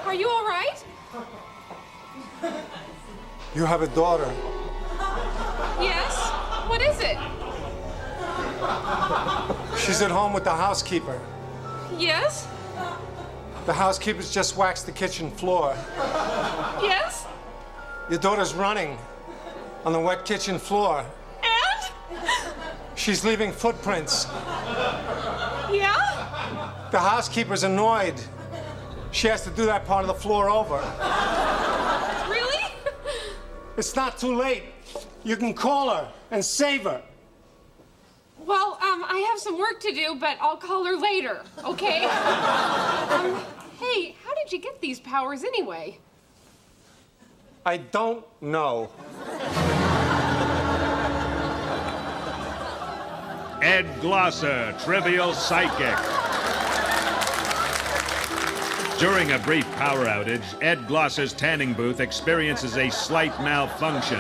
Are you all right? You have a daughter. Yes? What is it? She's at home with the housekeeper. Yes? The housekeeper's just waxed the kitchen floor. Yes? Your daughter's running on the wet kitchen floor. And? She's leaving footprints. Yeah? The housekeeper's annoyed. She has to do that part of the floor over. Really? It's not too late. You can call her and save her. Well, I have some work to do, but I'll call her later, okay? Hey, how did you get these powers anyway? I don't know. Ed Glosser, Trivial Psychic. During a brief power outage, Ed Glosser's tanning booth experiences a slight malfunction.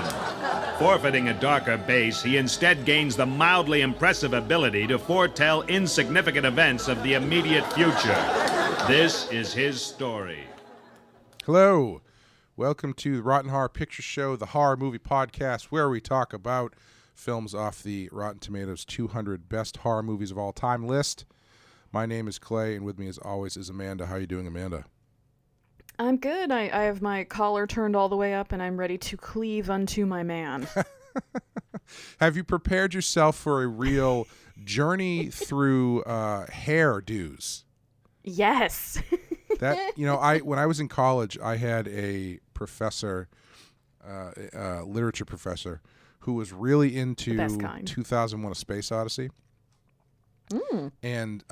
Forfeiting a darker base, he instead gains the mildly impressive ability to foretell insignificant events of the immediate future. This is his story. Hello. Welcome to the Rotten Horror Picture Show, the horror movie podcast, where we talk about films off the Rotten Tomatoes 200 Best Horror Movies of All Time list. My name is Clay, and with me, as always, is Amanda. How are you doing, Amanda? I'm good. I have my collar turned all the way up, and I'm ready to cleave unto my man. Have you prepared yourself for a real journey through hairdos? Yes. When I was in college, I had a professor, literature professor, who was really into 2001: A Space Odyssey. And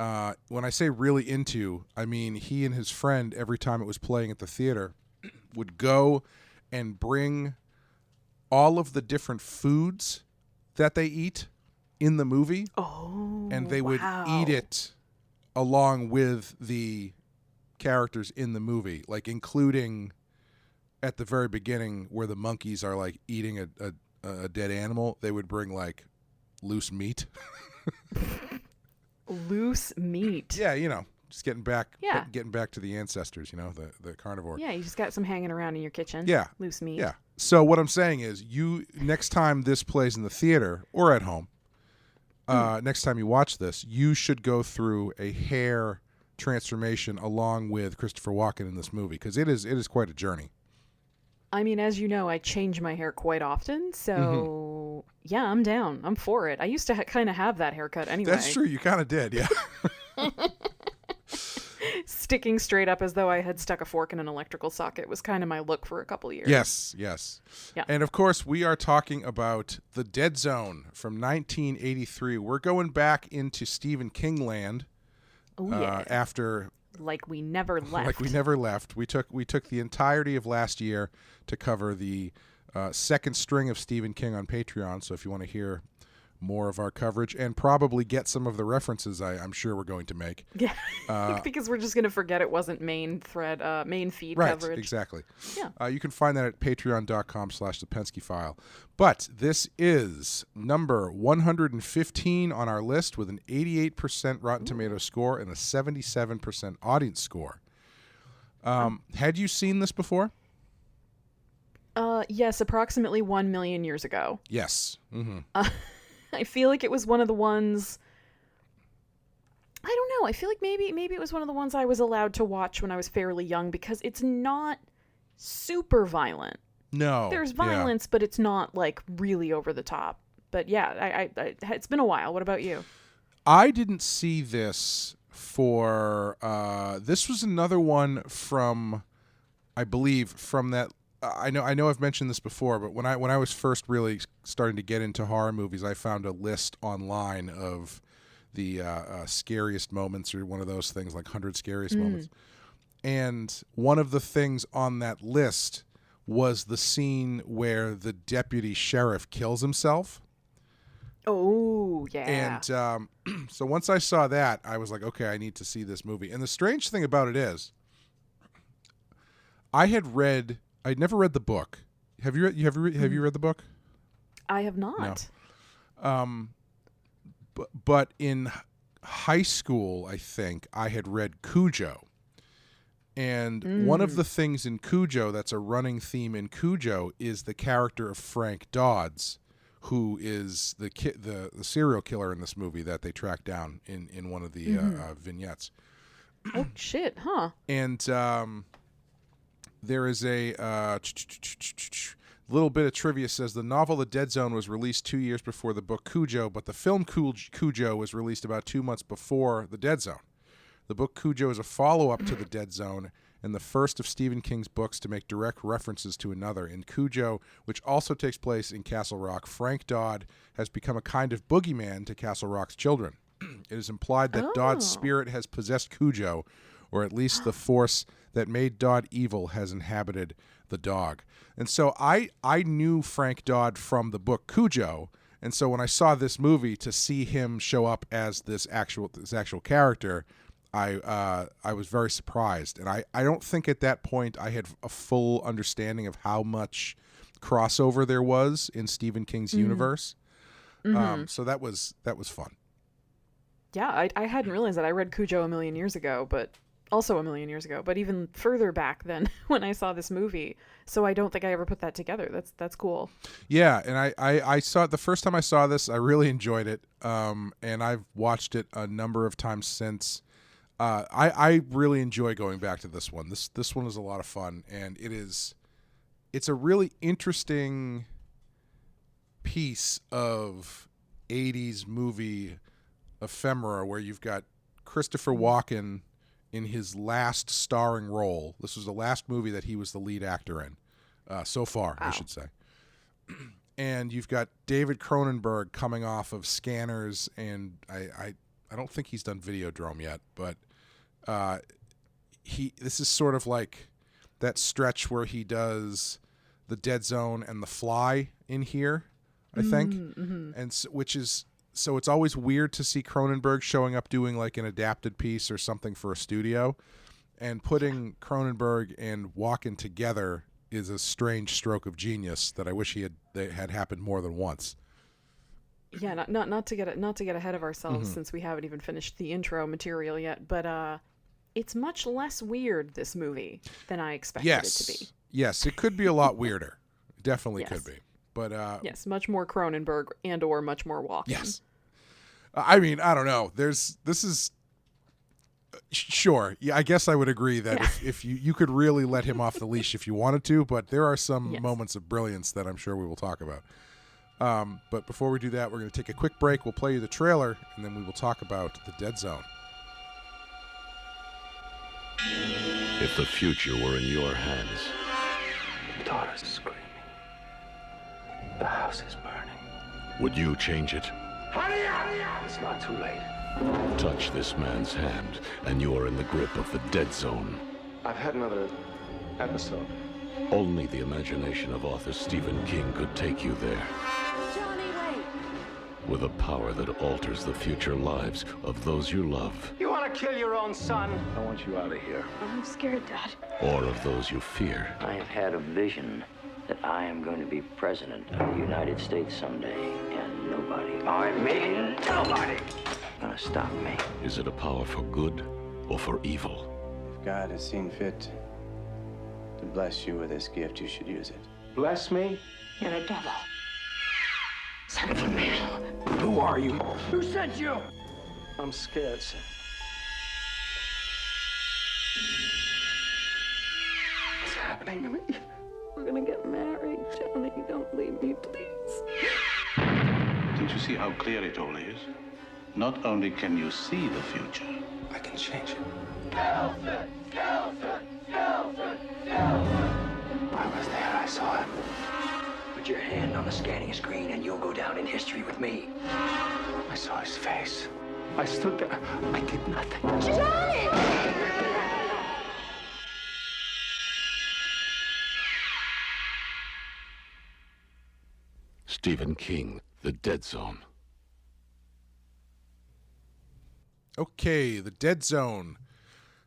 when I say really into, I mean he and his friend, every time it was playing at the theater, would go and bring all of the different foods that they eat in the movie. Oh, and they would eat it along with the characters in the movie, like including at the very beginning where the monkeys are like eating a dead animal. They would bring like loose meat. Loose meat. Yeah, just getting back to the ancestors, the carnivore. Yeah, you just got some hanging around in your kitchen. Yeah. Loose meat. Yeah. So what I'm saying is, you next time this plays in the theater or at home, next time you watch this, you should go through a hair transformation along with Christopher Walken in this movie, because it is quite a journey. I mean, as you know, I change my hair quite often, so yeah, I'm down. I'm for it. I used to kind of have that haircut anyway. That's true. You kind of did, yeah. Sticking straight up as though I had stuck a fork in an electrical socket was kind of my look for a couple years. Yes. Yeah. And of course, we are talking about The Dead Zone from 1983. We're going back into Stephen King land. Oh, yeah. After... Like we never left. We took the entirety of last year to cover the second string of Stephen King on Patreon. So if you want to hear more of our coverage and probably get some of the references I'm sure we're going to make. Yeah, because we're just going to forget it wasn't main feed right, coverage. Right, exactly. Yeah. You can find that at patreon.com/thepensky-file. But this is number 115 on our list with an 88% Rotten Tomatoes score and a 77% audience score. Had you seen this before? Yes, approximately 1 million years ago. Yes. Mm-hmm. I feel like it was one of the ones... I don't know. I feel like maybe it was one of the ones I was allowed to watch when I was fairly young, because it's not super violent. No. There's violence, but it's not like really over the top. But yeah, I it's been a while. What about you? I didn't see this for... this was another one from, I believe, from that... I know I've mentioned this before, but when I was first really starting to get into horror movies, I found a list online of the scariest moments, or one of those things like 100 scariest moments. And one of the things on that list was the scene where the deputy sheriff kills himself. Oh, yeah. And so once I saw that, I was like, okay, I need to see this movie. And the strange thing about it is, I'd never read the book. Have you read the book? I have not. No. But in high school, I think I had read Cujo, And one of the things in Cujo that's a running theme in Cujo is the character of Frank Dodds, who is the serial killer in this movie that they track down in one of the vignettes. Oh, shit, huh? And there is a little bit of trivia says the novel The Dead Zone was released 2 years before the book Cujo, but the film Cujo was released about 2 months before The Dead Zone. The book Cujo is a follow-up to The Dead Zone and the first of Stephen King's books to make direct references to another. In Cujo, which also takes place in Castle Rock, Frank Dodd has become a kind of boogeyman to Castle Rock's children. It is implied that Dodd's spirit has possessed Cujo, or at least the force that made Dodd evil has inhabited the dog. And so I knew Frank Dodd from the book Cujo, and so when I saw this movie, to see him show up as this actual character, I was very surprised. And I don't think at that point I had a full understanding of how much crossover there was in Stephen King's universe. So that was fun. Yeah, I hadn't realized that. I read Cujo a million years ago, but even further back than when I saw this movie. So I don't think I ever put that together. That's cool. Yeah, and I saw it the first time I saw this. I really enjoyed it, and I've watched it a number of times since. I really enjoy going back to this one. This one is a lot of fun, and it's a really interesting piece of 80s movie ephemera where you've got Christopher Walken in his last starring role. This was the last movie that he was the lead actor in, so far, I should say. And you've got David Cronenberg coming off of Scanners, and I don't think he's done Videodrome yet, but this is sort of like that stretch where he does The Dead Zone and The Fly in here, I think, and so it's always weird to see Cronenberg showing up doing like an adapted piece or something for a studio, and putting Cronenberg and Walken together is a strange stroke of genius that I wish they had happened more than once. Yeah, not to get ahead of ourselves since we haven't even finished the intro material yet, but it's much less weird, this movie, than I expected it to be. Yes, it could be a lot weirder. Definitely could be. But yes, much more Cronenberg and or much more Walken. Yes. I mean, I don't know. This is sure. Yeah, I guess I would agree that if you could really let him off the leash if you wanted to, but there are some moments of brilliance that I'm sure we will talk about. But before we do that, we're going to take a quick break. We'll play you the trailer, and then we will talk about The Dead Zone. If the future were in your hands, the daughter's screaming. The house is burning. Would you change it? Hurry up! It's not too late. Touch this man's hand, and you are in the grip of the Dead Zone. I've had another episode. Only the imagination of author Stephen King could take you there. Johnny, wait! With a power that alters the future lives of those you love. You want to kill your own son? I want you out of here. I'm scared, Dad. Or of those you fear. I have had a vision that I am going to be president of the United States someday, and nobody, I mean nobody, gonna stop me. Is it a power for good or for evil? If God has seen fit to bless you with this gift, you should use it. Bless me? You're a devil. Son of a man. Who are you? Who sent you? I'm scared, sir. What's happening to me? We're gonna get married. Johnny, don't leave me, please. Don't you see how clear it all is? Not only can you see the future, I can change it. Skillful! Skillful! Skillful! Skillful! I was there, I saw him. Put your hand on the scanning screen and you'll go down in history with me. I saw his face. I stood there. I did nothing. Johnny! Stephen King, The Dead Zone. Okay, The Dead Zone.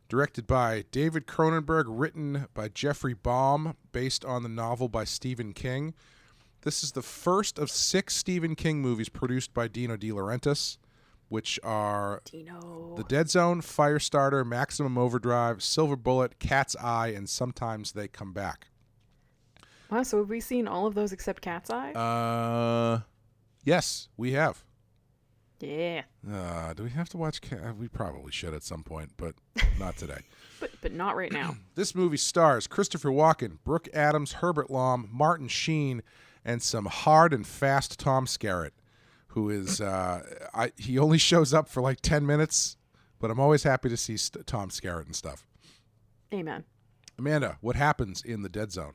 Directed by David Cronenberg, written by Jeffrey Baum, based on the novel by Stephen King. This is the first of 6 Stephen King movies produced by Dino De Laurentiis. which are Dino. The Dead Zone, Firestarter, Maximum Overdrive, Silver Bullet, Cat's Eye, and Sometimes They Come Back. Wow, so have we seen all of those except Cat's Eye? Yes, we have. Yeah. Do we have to watch We probably should at some point, but not today. But not right now. This movie stars Christopher Walken, Brooke Adams, Herbert Lom, Martin Sheen, and some hard and fast Tom Skerritt, who is he only shows up for like 10 minutes, but I'm always happy to see Tom Skerritt and stuff. Amen. Amanda, what happens in The Dead Zone?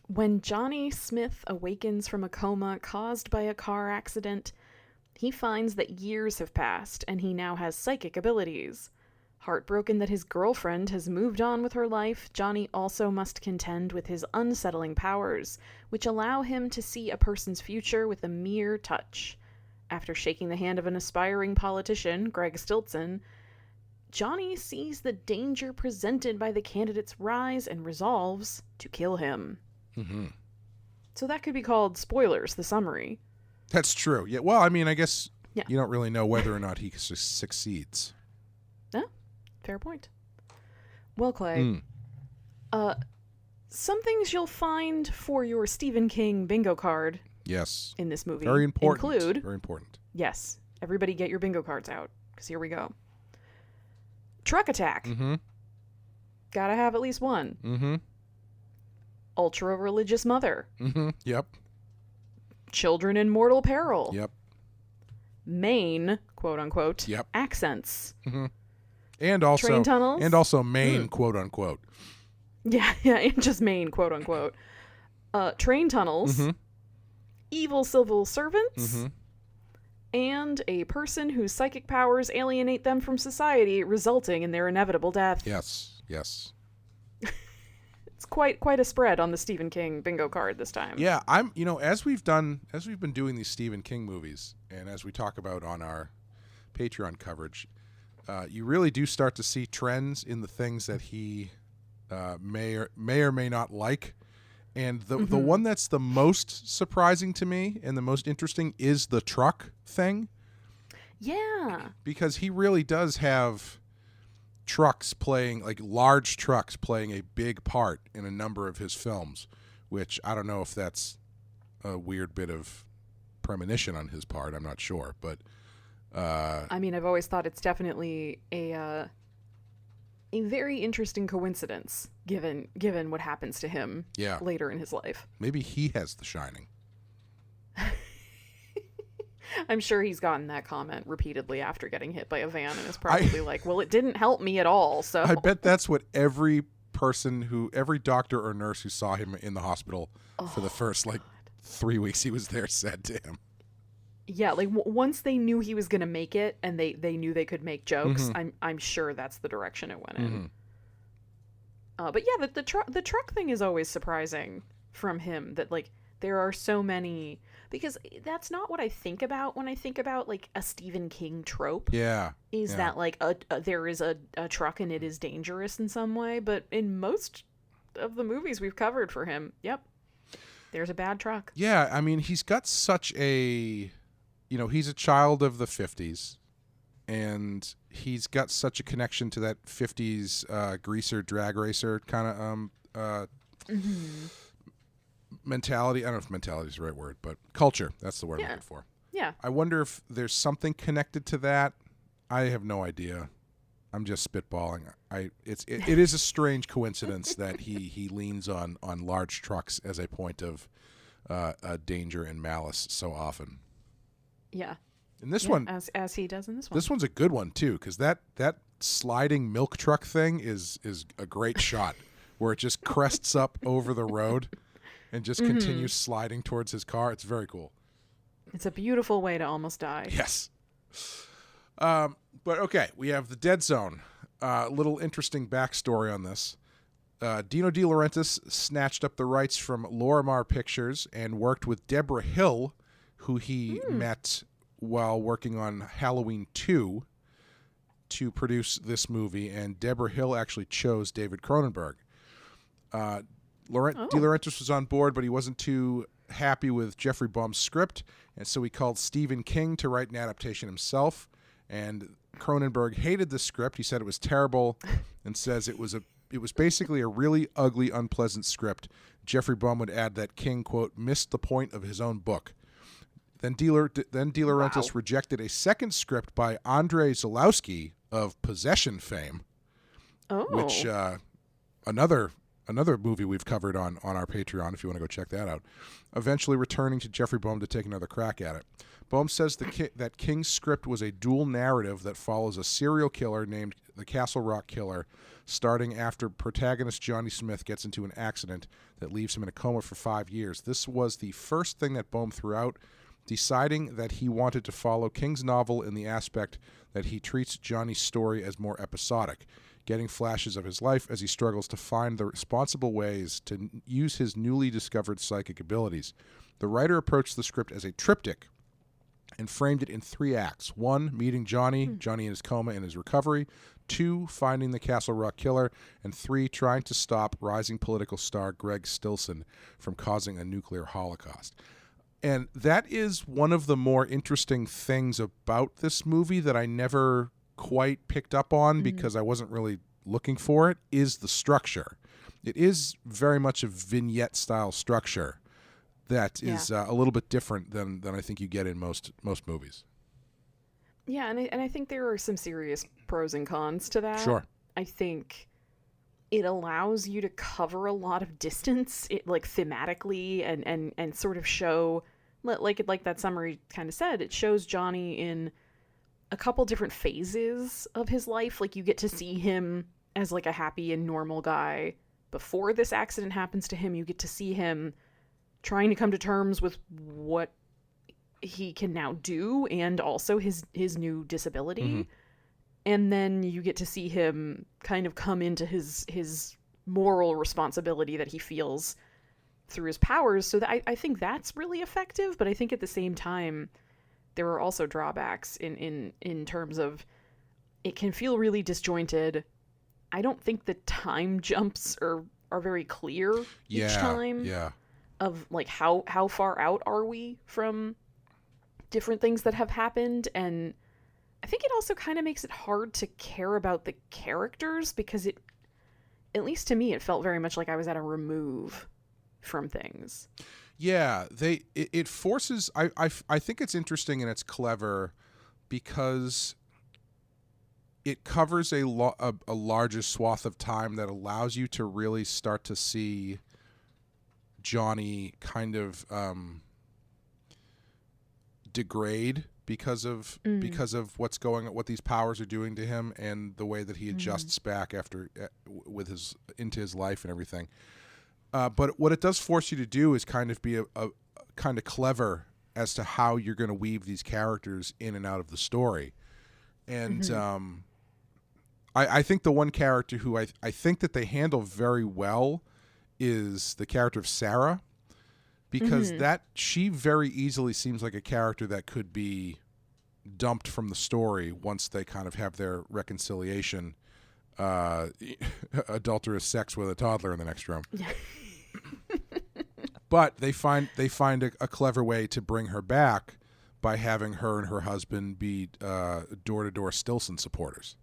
When Johnny Smith awakens from a coma caused by a car accident, he finds that years have passed and he now has psychic abilities. Heartbroken that his girlfriend has moved on with her life, Johnny also must contend with his unsettling powers, which allow him to see a person's future with a mere touch. After shaking the hand of an aspiring politician, Greg Stillson, Johnny sees the danger presented by the candidate's rise and resolves to kill him. Mm-hmm. So that could be called spoilers, the summary. That's true. Yeah. Well, I mean, I guess Yeah. you don't really know whether or not he succeeds. Fair point. Well, Clay, some things you'll find for your Stephen King bingo card. Yes. In this movie. Very important. Include. Very important. Yes. Everybody get your bingo cards out, because here we go. Truck attack. Mm-hmm. Gotta have at least one. Mm-hmm. Ultra-religious mother. Mm-hmm. Yep. Children in mortal peril. Yep. Maine, quote-unquote, Yep. accents. Mm-hmm. And also Train tunnels. And also Maine, quote-unquote. Yeah, and just Maine, quote-unquote. Train tunnels. Mm-hmm. Evil civil servants. Mm-hmm. And a person whose psychic powers alienate them from society, resulting in their inevitable death. Yes. Yes. It's quite a spread on the Stephen King bingo card this time. Yeah, as we've been doing these Stephen King movies, and as we talk about on our Patreon coverage, you really do start to see trends in the things that he may or may not like. And the one that's the most surprising to me and the most interesting is the truck thing. Yeah. Because he really does have trucks playing, like large trucks playing a big part in a number of his films, which I don't know if that's a weird bit of premonition on his part. I'm not sure, but I mean, I've always thought it's definitely a very interesting coincidence given what happens to him later in his life. Maybe he has The Shining. I'm sure he's gotten that comment repeatedly after getting hit by a van and is probably like, well, it didn't help me at all. So I bet that's what every doctor or nurse who saw him in the hospital for the first 3 weeks he was there said to him. Yeah, once they knew he was going to make it and they knew they could make jokes, Mm-hmm. I'm sure that's the direction it went Mm-hmm. in. But yeah, the truck thing is always surprising from him, that there are so many, because that's not what I think about when I think about a Stephen King trope. Yeah. Is that there is a truck and it is dangerous in some way, but in most of the movies we've covered for him, there's a bad truck. Yeah, I mean, he's got such a, he's a child of the 50s, and he's got such a connection to that 50s greaser, drag racer kind of mentality. I don't know if mentality is the right word, but culture. That's the word I'm looking for. Yeah. I wonder if there's something connected to that. I have no idea. I'm just spitballing. It is a strange coincidence that he leans on large trucks as a point of danger and malice so often. Yeah. And this one, as he does in this one. This one's a good one too, because that sliding milk truck thing is a great shot, where it just crests up over the road and just continues sliding towards his car. It's very cool. It's a beautiful way to almost die. Yes. But okay, we have The Dead Zone. Little interesting backstory on this. Dino De Laurentiis snatched up the rights from Lorimar Pictures and worked with Deborah Hill, who he met while working on Halloween 2, to produce this movie. And Deborah Hill actually chose David Cronenberg. De Laurentiis was on board, but he wasn't too happy with Jeffrey Baum's script, and so he called Stephen King to write an adaptation himself. And Cronenberg hated the script. He said it was terrible, and says it was basically a really ugly, unpleasant script. Jeffrey Baum would add that King, quote, missed the point of his own book. Then De Laurentiis rejected a second script by Andrei Zulawski of Possession fame, which another movie we've covered on our Patreon if you want to go check that out, eventually returning to Jeffrey Baum to take another crack at it. Baum says that King's script was a dual narrative that follows a serial killer named the Castle Rock Killer, starting after protagonist Johnny Smith gets into an accident that leaves him in a coma for 5 years. This was the first thing that Baum threw out, deciding that he wanted to follow King's novel in the aspect that he treats Johnny's story as more episodic, getting flashes of his life as he struggles to find the responsible ways to use his newly discovered psychic abilities. The writer approached the script as a triptych and framed it in 3 acts. 1, meeting Johnny in his coma and his recovery. 2, finding the Castle Rock Killer. And 3, trying to stop rising political star Greg Stillson from causing a nuclear holocaust. And that is one of the more interesting things about this movie that I never quite picked up on because I wasn't really looking for it, is the structure. It is very much a vignette-style structure that is a little bit different than I think you get in most movies. Yeah, and I think there are some serious pros and cons to that. Sure. I think it allows you to cover a lot of distance, like thematically, and sort of show, like that summary kind of said, it shows Johnny in a couple different phases of his life. Like, you get to see him as like a happy and normal guy before this accident happens to him. You get to see him trying to come to terms with what he can now do and also his new disability. And then you get to see him kind of come into his moral responsibility that he feels through his powers. So that I think that's really effective, but I think at the same time there are also drawbacks in terms of it can feel really disjointed. I don't think the time jumps are very clear each time. Yeah. Of like how far out are we from different things that have happened. And I think it also kind of makes it hard to care about the characters because it, at least to me, it felt very much like I was at a remove from things. Yeah, it forces. I think it's interesting and it's clever because it covers a larger swath of time that allows you to really start to see Johnny kind of degrade because of what these powers are doing to him and the way that he adjusts back after into his life and everything. But what it does force you to do is kind of be a kind of clever as to how you're going to weave these characters in and out of the story. And I think the one character who I think that they handle very well is the character of Sarah, because that she very easily seems like a character that could be dumped from the story once they kind of have their reconciliation, adulterous sex with a toddler in the next room. But they find a clever way to bring her back by having her and her husband be door-to-door Stillson supporters.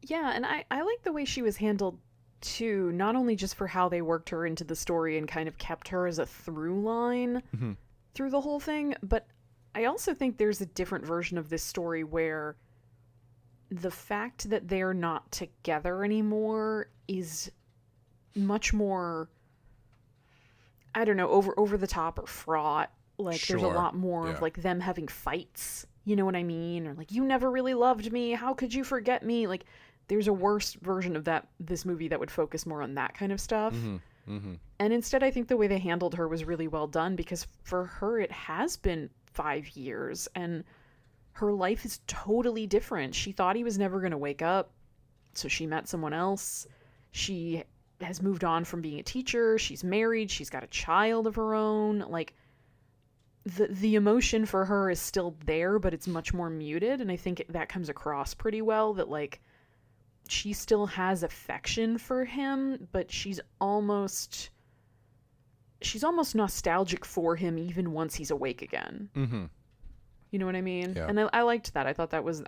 Yeah, and I like the way she was handled too, not only just for how they worked her into the story and kind of kept her as a through line through the whole thing, but I also think there's a different version of this story where the fact that they're not together anymore is much more, I don't know, over the top or fraught. Like, there's a lot more of like them having fights, you know what I mean? Or like, you never really loved me, how could you forget me? Like, there's a worse version of this movie that would focus more on that kind of stuff. And instead, I think the way they handled her was really well done, because for her, it has been 5 years and her life is totally different. She thought he was never going to wake up, so she met someone else. She has moved on from being a teacher. She's married. She's got a child of her own. Like, the emotion for her is still there, but it's much more muted. And I think that comes across pretty well, that like, she still has affection for him, but she's almost she's almost nostalgic for him even once he's awake again. Mm-hmm. You know what I mean? Yeah. And I liked that. I thought that was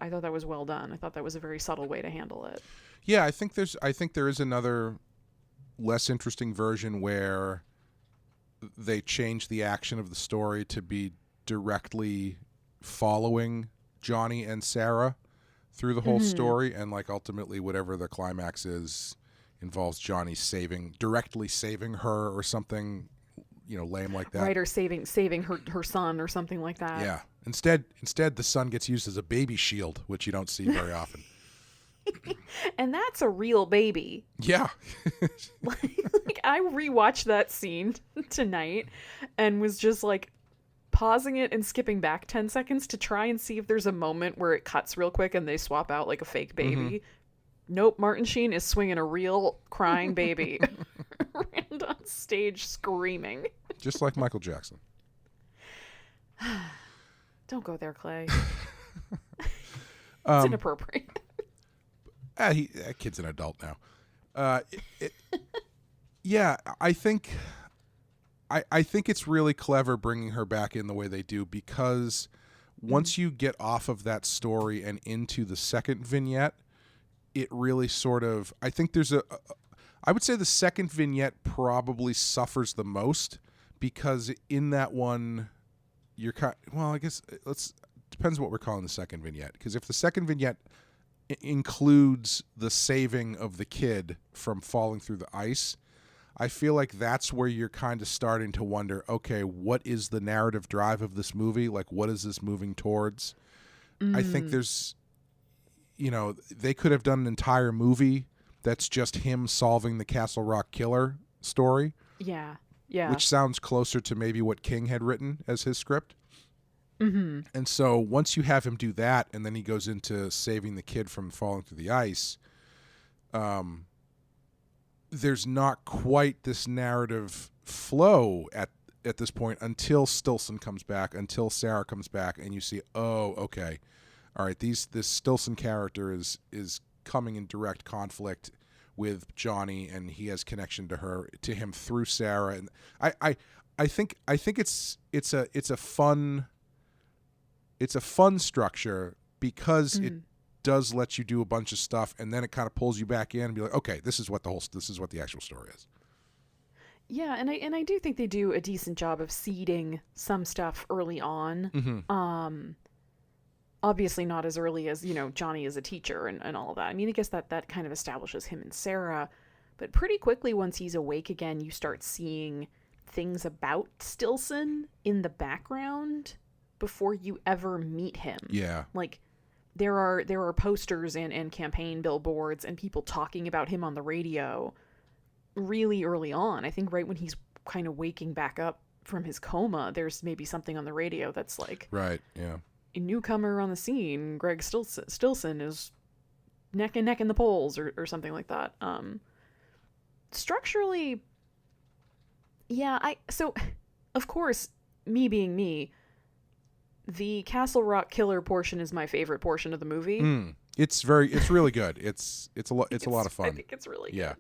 well done. I thought that was a very subtle way to handle it. Yeah, I think there is another less interesting version where they change the action of the story to be directly following Johnny and Sarah through the whole story, and like ultimately whatever the climax is involves Johnny directly saving her or something, lame like that. Right, or saving her son or something like that. Yeah. Instead the son gets used as a baby shield, which you don't see very often. And that's a real baby. Yeah. Like I rewatched that scene tonight and was just like pausing it and skipping back 10 seconds to try and see if there's a moment where it cuts real quick and they swap out like a fake baby. Mm-hmm. Nope, Martin Sheen is swinging a real crying baby around on stage screaming. Just like Michael Jackson. Don't go there, Clay. It's inappropriate. That kid's an adult now. Yeah, I think it's really clever bringing her back in the way they do, because once you get off of that story and into the second vignette, it really sort of, I think there's I would say the second vignette probably suffers the most, because in that one, I guess depends what we're calling the second vignette, because if the second vignette includes the saving of the kid from falling through the ice, I feel like that's where you're kind of starting to wonder, okay, what is the narrative drive of this movie? Like, what is this moving towards? I think there's, they could have done an entire movie that's just him solving the Castle Rock killer story. Yeah, yeah. Which sounds closer to maybe what King had written as his script. Mm-hmm. And so once you have him do that, and then he goes into saving the kid from falling through the ice, there's not quite this narrative flow at this point until Stillson comes back, until Sarah comes back, and you see, oh, okay, all right, this Stillson character is coming in direct conflict with Johnny, and he has connection to him through Sarah, and I think it's a fun structure, because it does let you do a bunch of stuff, and then it kind of pulls you back in and be like, okay, this is what the actual story is. Yeah, and I do think they do a decent job of seeding some stuff early on. Mm-hmm. Obviously not as early as, Johnny is a teacher and all of that. I mean, I guess that kind of establishes him and Sarah, but pretty quickly once he's awake again, you start seeing things about Stillson in the background before you ever meet him. Yeah. Like, there are posters and campaign billboards and people talking about him on the radio really early on. I think right when he's kind of waking back up from his coma, there's maybe something on the radio that's like, right, yeah, a newcomer on the scene, Greg Stillson is neck and neck in the polls or something like that. Structurally, yeah, so of course, me being me, the Castle Rock killer portion is my favorite portion of the movie. It's really good. It's a lot of fun. I think it's really good.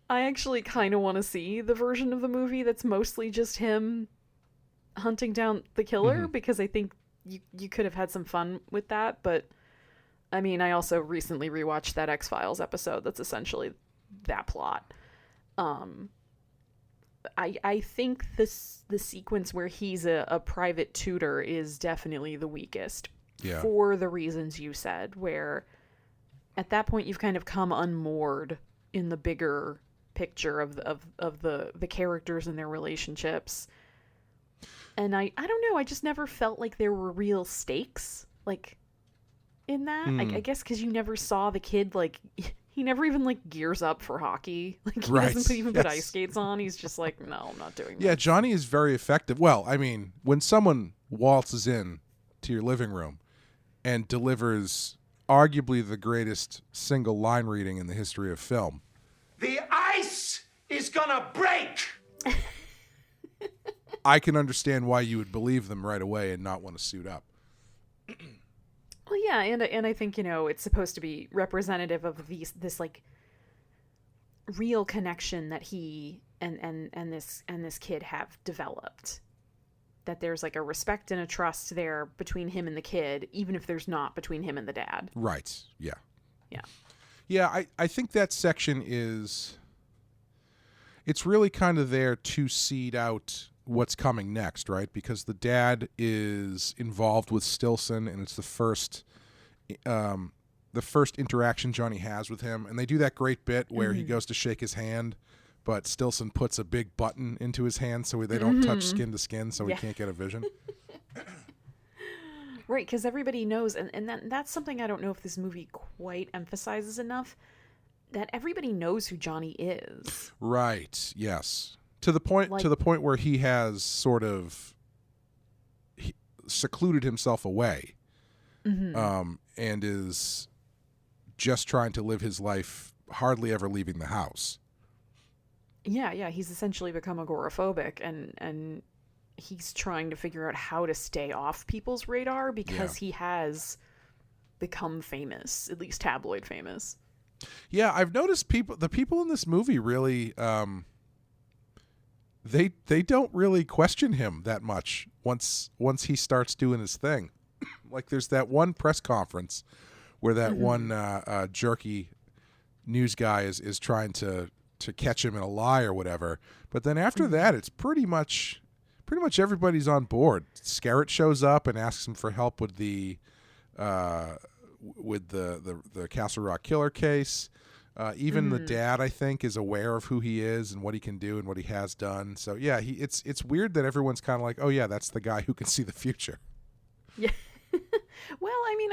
I actually kind of want to see the version of the movie that's mostly just him hunting down the killer, because I think you could have had some fun with that. But I mean, I also recently rewatched that X-Files episode that's essentially that plot. I think the sequence where he's a private tutor is definitely the weakest, for the reasons you said, where at that point you've kind of come unmoored in the bigger picture of the characters and their relationships. And I don't know, I just never felt like there were real stakes, like, in that. I guess because you never saw the kid, like, he never even, like, gears up for hockey. Like, he doesn't even put ice skates on. He's just like, no, I'm not doing that. Yeah, Johnny is very effective. Well, I mean, when someone waltzes in to your living room and delivers arguably the greatest single line reading in the history of film. The ice is gonna break! I can understand why you would believe them right away and not want to suit up. Well, yeah, and I think, it's supposed to be representative of this like real connection that he and this kid have developed. That there's like a respect and a trust there between him and the kid, even if there's not between him and the dad. Right. Yeah. Yeah. Yeah, I think that section it's really kind of there to seed out what's coming next, right? Because the dad is involved with Stillson, and it's the first interaction Johnny has with him, and they do that great bit where he goes to shake his hand, but Stillson puts a big button into his hand so they don't touch skin to skin, so he can't get a vision. Right, because everybody knows, and that's something I don't know if this movie quite emphasizes enough, that everybody knows who Johnny is. Right, yes. To the point where he has sort of secluded himself away, and is just trying to live his life, hardly ever leaving the house. Yeah, he's essentially become agoraphobic, and he's trying to figure out how to stay off people's radar because he has become famous, at least tabloid famous. Yeah, I've noticed the people in this movie really, they don't really question him that much once he starts doing his thing. Like there's that one press conference where that one jerky news guy is trying to catch him in a lie or whatever. But then after that, it's pretty much everybody's on board. Scarrett shows up and asks him for help with the Castle Rock killer case. Even the dad, I think, is aware of who he is and what he can do and what he has done. So yeah, it's weird that everyone's kind of like, oh yeah, that's the guy who can see the future. Yeah. Well, I mean,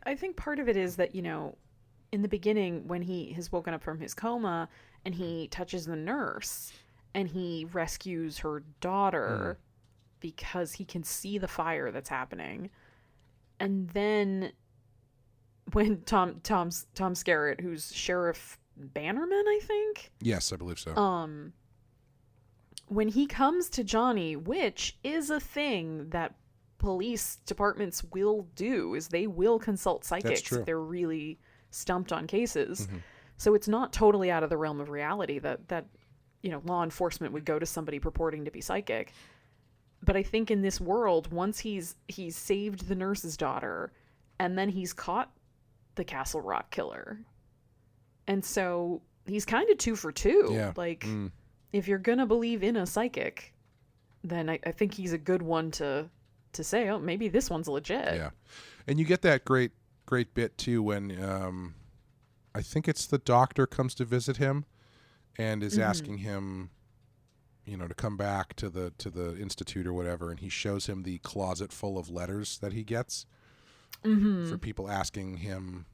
I think part of it is that, in the beginning when he has woken up from his coma and he touches the nurse and he rescues her daughter because he can see the fire that's happening. And then when Tom Skerritt, who's Sheriff Bannerman, I think? Yes, I believe so. When he comes to Johnny, which is a thing that police departments will do, is they will consult psychics if they're really stumped on cases. So it's not totally out of the realm of reality that law enforcement would go to somebody purporting to be psychic. But I think in this world, once he's saved the nurse's daughter, and then he's caught the Castle Rock killer, and so he's kind of 2 for 2. Yeah. If you're gonna believe in a psychic, then I think he's a good one to say, oh, maybe this one's legit. Yeah, and you get that great bit too when I think it's the doctor comes to visit him and is asking him, to come back to the institute or whatever, and he shows him the closet full of letters that he gets for people asking him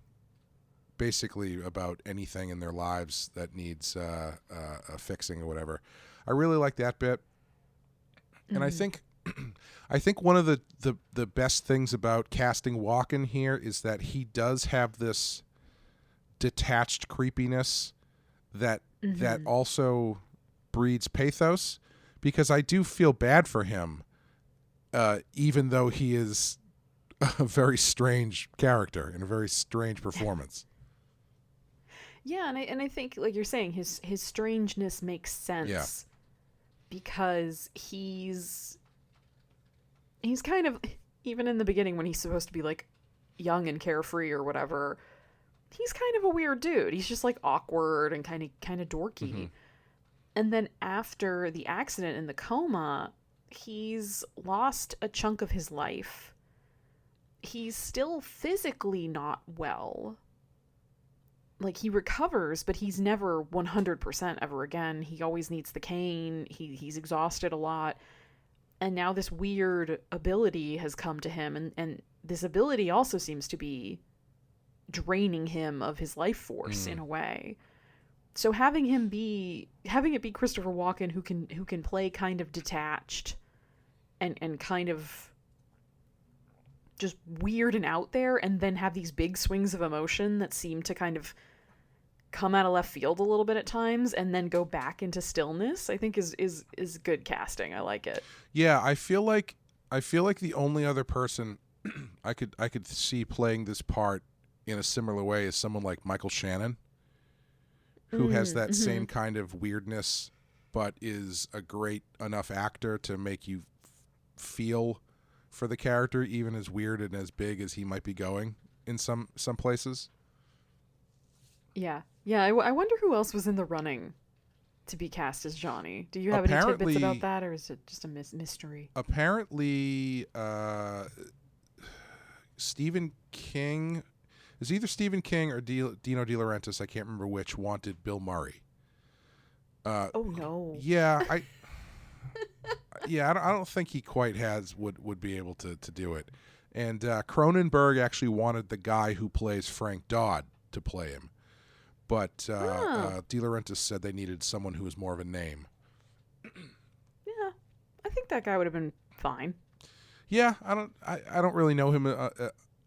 basically about anything in their lives that needs a fixing or whatever. I really like that bit, and I think one of the best things about casting Walken here is that he does have this detached creepiness that also breeds pathos, because I do feel bad for him, even though he is a very strange character and a very strange performance. Yeah, and I think, like you're saying, his strangeness makes sense because he's kind of, even in the beginning when he's supposed to be like young and carefree or whatever, he's kind of a weird dude. He's just like awkward and kind of dorky. And then after the accident in the coma, he's lost a chunk of his life. He's still physically not well. Like, he recovers, but he's never 100% ever again. He always needs the cane. He's exhausted a lot. And now this weird ability has come to him, and this ability also seems to be draining him of his life force in a way. So having it be Christopher Walken, who can play kind of detached and kind of just weird and out there, and then have these big swings of emotion that seem to kind of come out of left field a little bit at times and then go back into stillness, I think is good casting. I like it. Yeah, I feel like the only other person I could see playing this part in a similar way is someone like Michael Shannon, who has that same kind of weirdness but is a great enough actor to make you feel for the character, even as weird and as big as he might be going in some places. Yeah. I wonder who else was in the running to be cast as Johnny. Do you have any tidbits about that, or is it just a mystery? Apparently, Stephen King, is either Stephen King or Dino De Laurentiis, I can't remember which, wanted Bill Murray. Oh no. Yeah, I don't think he quite would be able to do it. And Cronenberg actually wanted the guy who plays Frank Dodd to play him, but De Laurentiis said they needed someone who was more of a name. Yeah, I think that guy would have been fine. Yeah, I don't really know him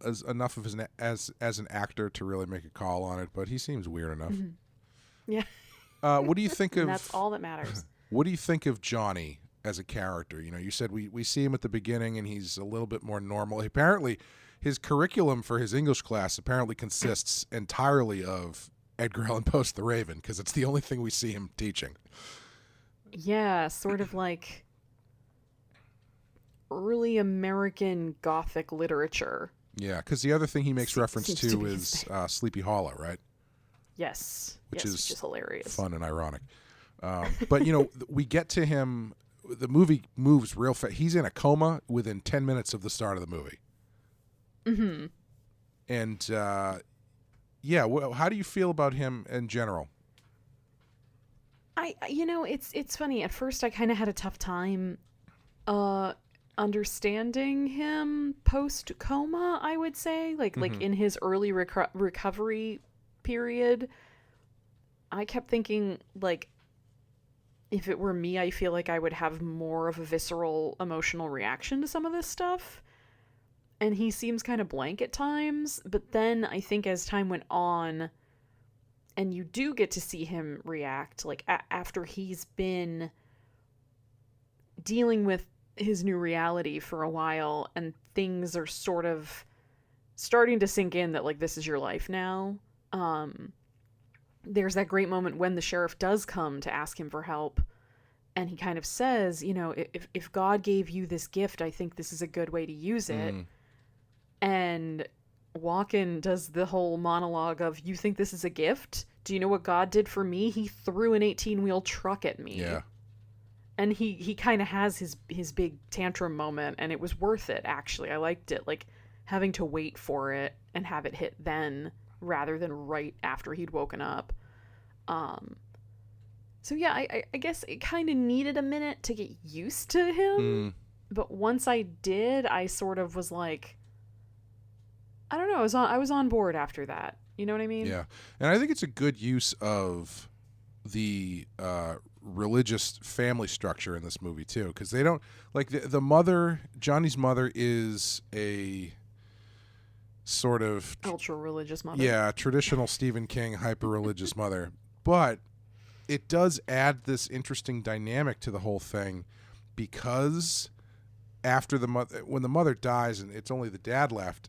as enough of as an actor to really make a call on it, but he seems weird enough. Mm-hmm. Yeah. What do you think of? That's all that matters. What do you think of Johnny as a character? You know, you said we see him at the beginning and he's a little bit more normal. Apparently, his curriculum for his English class apparently consists entirely of Edgar Allan Poe's The Raven, because it's the only thing we see him teaching. Yeah, sort of like early American Gothic literature. Yeah, because the other thing he makes reference to is Sleepy Hollow, right? Yes, which is hilarious, fun and ironic. But you know, we get to him. The movie moves real fast. He's in a coma within 10 minutes of the start of the movie. Mm-hmm. And how do you feel about him in general? It's funny. At first, I kind of had a tough time understanding him post coma. I would say, like in his early recovery period, I kept thinking, like, if it were me, I feel like I would have more of a visceral emotional reaction to some of this stuff. And he seems kind of blank at times, but then I think as time went on and you do get to see him react, like after he's been dealing with his new reality for a while and things are sort of starting to sink in that, like, this is your life now. There's that great moment when the sheriff does come to ask him for help, and he kind of says, you know, if God gave you this gift, I think this is a good way to use it. And Walken does the whole monologue of, you think this is a gift? Do you know what God did for me? He threw an 18-wheel truck at me. Yeah. And he kind of has his big tantrum moment, and it was worth it, actually. I liked it, like, having to wait for it and have it hit then rather than right after he'd woken up. So yeah, I guess it kind of needed a minute to get used to him. But once I did, I sort of was like, I don't know, I was on board after that. You know what I mean? Yeah. And I think it's a good use of the religious family structure in this movie too, because they don't, like, the mother, Johnny's mother, is a sort of ultra religious mother. Yeah, traditional Stephen King hyper religious mother. But it does add this interesting dynamic to the whole thing, because after when the mother dies and it's only the dad left,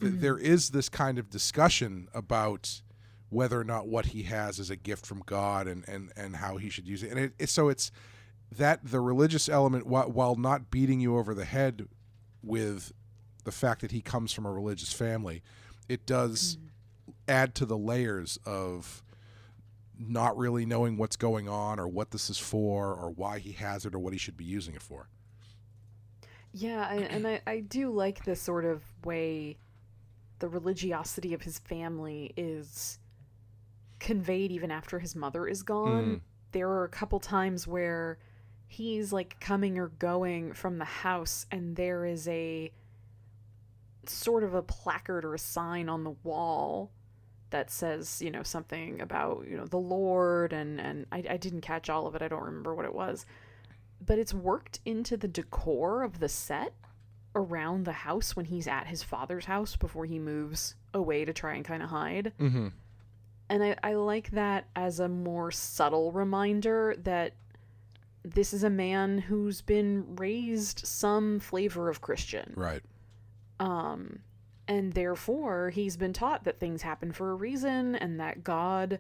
there is this kind of discussion about whether or not what he has is a gift from God and how he should use it. And it's that the religious element, while not beating you over the head with the fact that he comes from a religious family, it does add to the layers of not really knowing what's going on or what this is for or why he has it or what he should be using it for. Yeah, and I do like the sort of way the religiosity of his family is conveyed even after his mother is gone. There are a couple times where he's, like, coming or going from the house and there is a sort of a placard or a sign on the wall that says, you know, something about, you know, the Lord, and I didn't catch all of it. I don't remember what it was. But it's worked into the decor of the set around the house when he's at his father's house before he moves away to try and kind of hide. And I like that as a more subtle reminder that this is a man who's been raised some flavor of Christian. Right. And therefore he's been taught that things happen for a reason and that God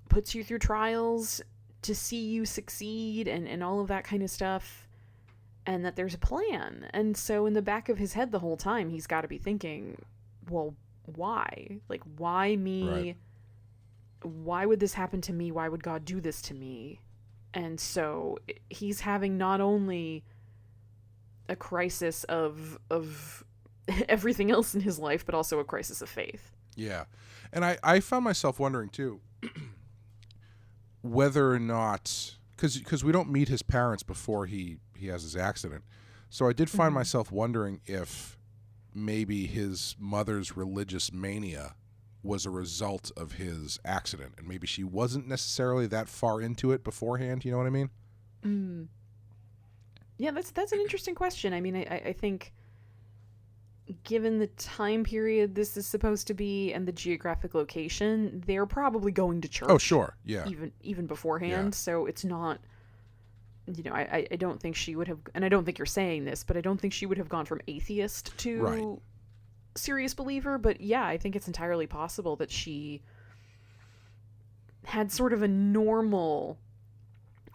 puts you through trials to see you succeed and all of that kind of stuff, and that there's a plan. And so in the back of his head the whole time, he's got to be thinking, well, why? Like, why me? Right. Why would this happen to me? Why would God do this to me? And so he's having not only a crisis of everything else in his life, but also a crisis of faith. Yeah. And I found myself wondering, too, whether or not... Because we don't meet his parents before he has his accident. So I did find myself wondering if maybe his mother's religious mania was a result of his accident, and maybe she wasn't necessarily that far into it beforehand. You know what I mean? Yeah, that's an interesting question. I mean, I think given the time period this is supposed to be and the geographic location, they're probably going to church. Oh, sure. Yeah. Even beforehand. Yeah. So it's not, I don't think she would have, and I don't think you're saying this, but I don't think she would have gone from atheist to serious believer. But yeah, I think it's entirely possible that she had sort of a normal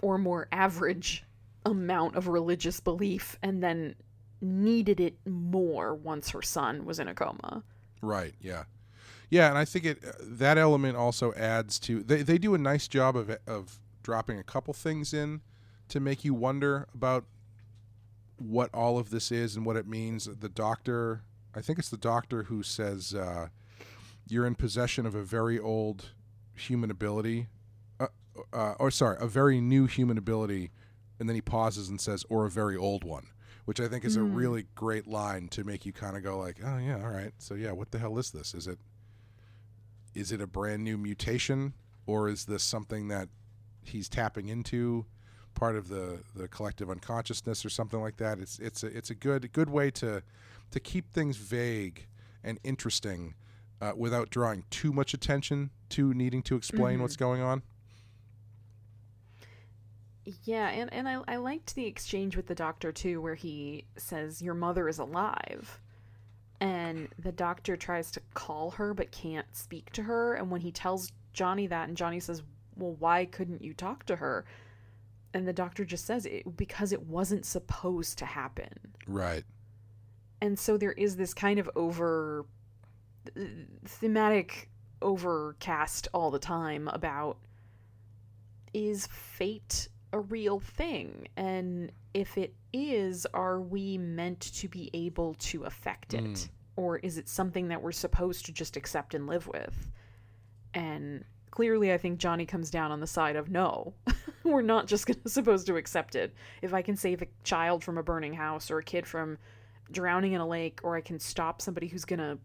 or more average amount of religious belief and then needed it more once her son was in a coma. Right, yeah. Yeah, and I think that element also adds to... They do a nice job of dropping a couple things in to make you wonder about what all of this is and what it means. The doctor... I think it's the doctor who says, you're in possession of a very old human ability. A very new human ability. And then he pauses and says, or a very old one. Which I think is a really great line to make you kind of go like, oh, yeah, all right. So, yeah, what the hell is this? Is it a brand new mutation, or is this something that he's tapping into, part of the collective unconsciousness or something like that? It's a good way to keep things vague and interesting without drawing too much attention to needing to explain what's going on. Yeah, and I liked the exchange with the doctor, too, where he says, your mother is alive. And the doctor tries to call her but can't speak to her. And when he tells Johnny that, and Johnny says, well, why couldn't you talk to her? And the doctor just says, because it wasn't supposed to happen. Right. And so there is this kind of thematic overcast all the time about, is fate a real thing? And if it is, are we meant to be able to affect it? Or is it something that we're supposed to just accept and live with? And clearly I think Johnny comes down on the side of no. We're not just supposed to accept it. If I can save a child from a burning house or a kid from drowning in a lake, or I can stop somebody who's going to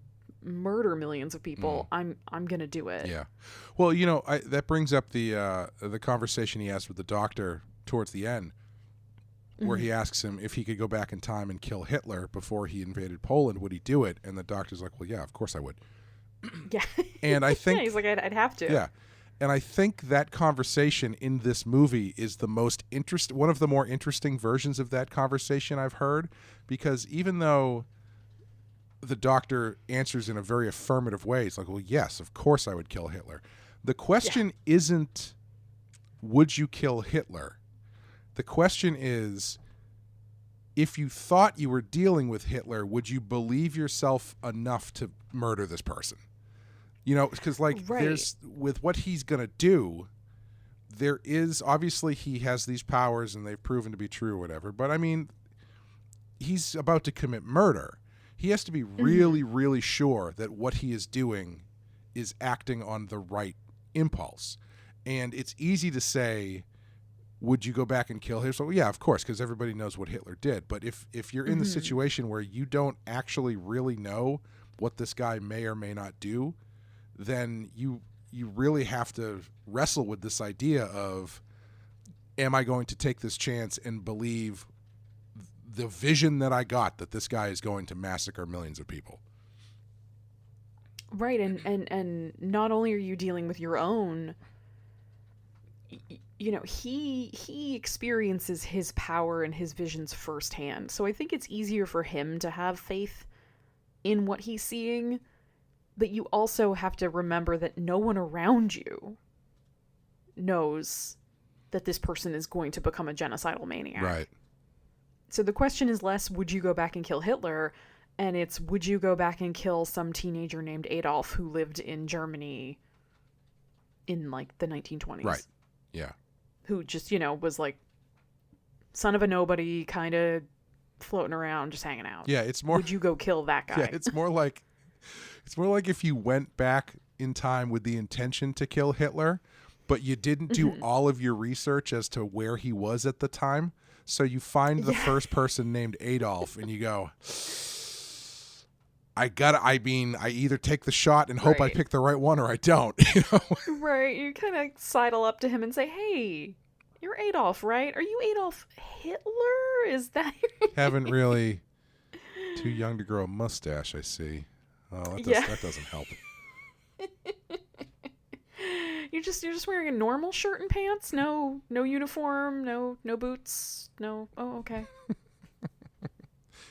murder millions of people, I'm going to do it. Yeah. Well, that brings up the conversation he has with the doctor towards the end, where he asks him if he could go back in time and kill Hitler before he invaded Poland, would he do it? And the doctor's like, well, yeah, of course I would. Yeah. And I think... yeah, he's like, I'd have to. Yeah. And I think that conversation in this movie is one of the more interesting versions of that conversation I've heard, because even though the doctor answers in a very affirmative way, it's like, well, yes, of course I would kill Hitler. The question isn't, would you kill Hitler? The question is, if you thought you were dealing with Hitler, would you believe yourself enough to murder this person? Because there's, with what he's going to do, there is, obviously he has these powers and they've proven to be true or whatever, but I mean, he's about to commit murder. He has to be really, really sure that what he is doing is acting on the right impulse. And it's easy to say, would you go back and kill him? So, yeah, of course, because everybody knows what Hitler did. But if you're in the situation where you don't actually really know what this guy may or may not do, then you really have to wrestle with this idea of, am I going to take this chance and believe the vision that I got that this guy is going to massacre millions of people? Right, and not only are you dealing with your own, he experiences his power and his visions firsthand. So I think it's easier for him to have faith in what he's seeing, but you also have to remember that no one around you knows that this person is going to become a genocidal maniac. Right. So the question is less, would you go back and kill Hitler? And it's, would you go back and kill some teenager named Adolf who lived in Germany in, like, the 1920s? Right. Yeah. Who just, was, like, son of a nobody, kind of floating around, just hanging out. Yeah, it's more... Would you go kill that guy? Yeah, it's more like if you went back in time with the intention to kill Hitler, but you didn't do all of your research as to where he was at the time. So you find the first person named Adolf and you go, I either take the shot and hope I pick the right one or I don't. Right. You kind of sidle up to him and say, hey, you're Adolf, right? Are you Adolf Hitler? Is that Haven't really... Too young to grow a mustache, I see. Oh, that doesn't help. You're just wearing a normal shirt and pants? No uniform, no boots, no... Oh, okay.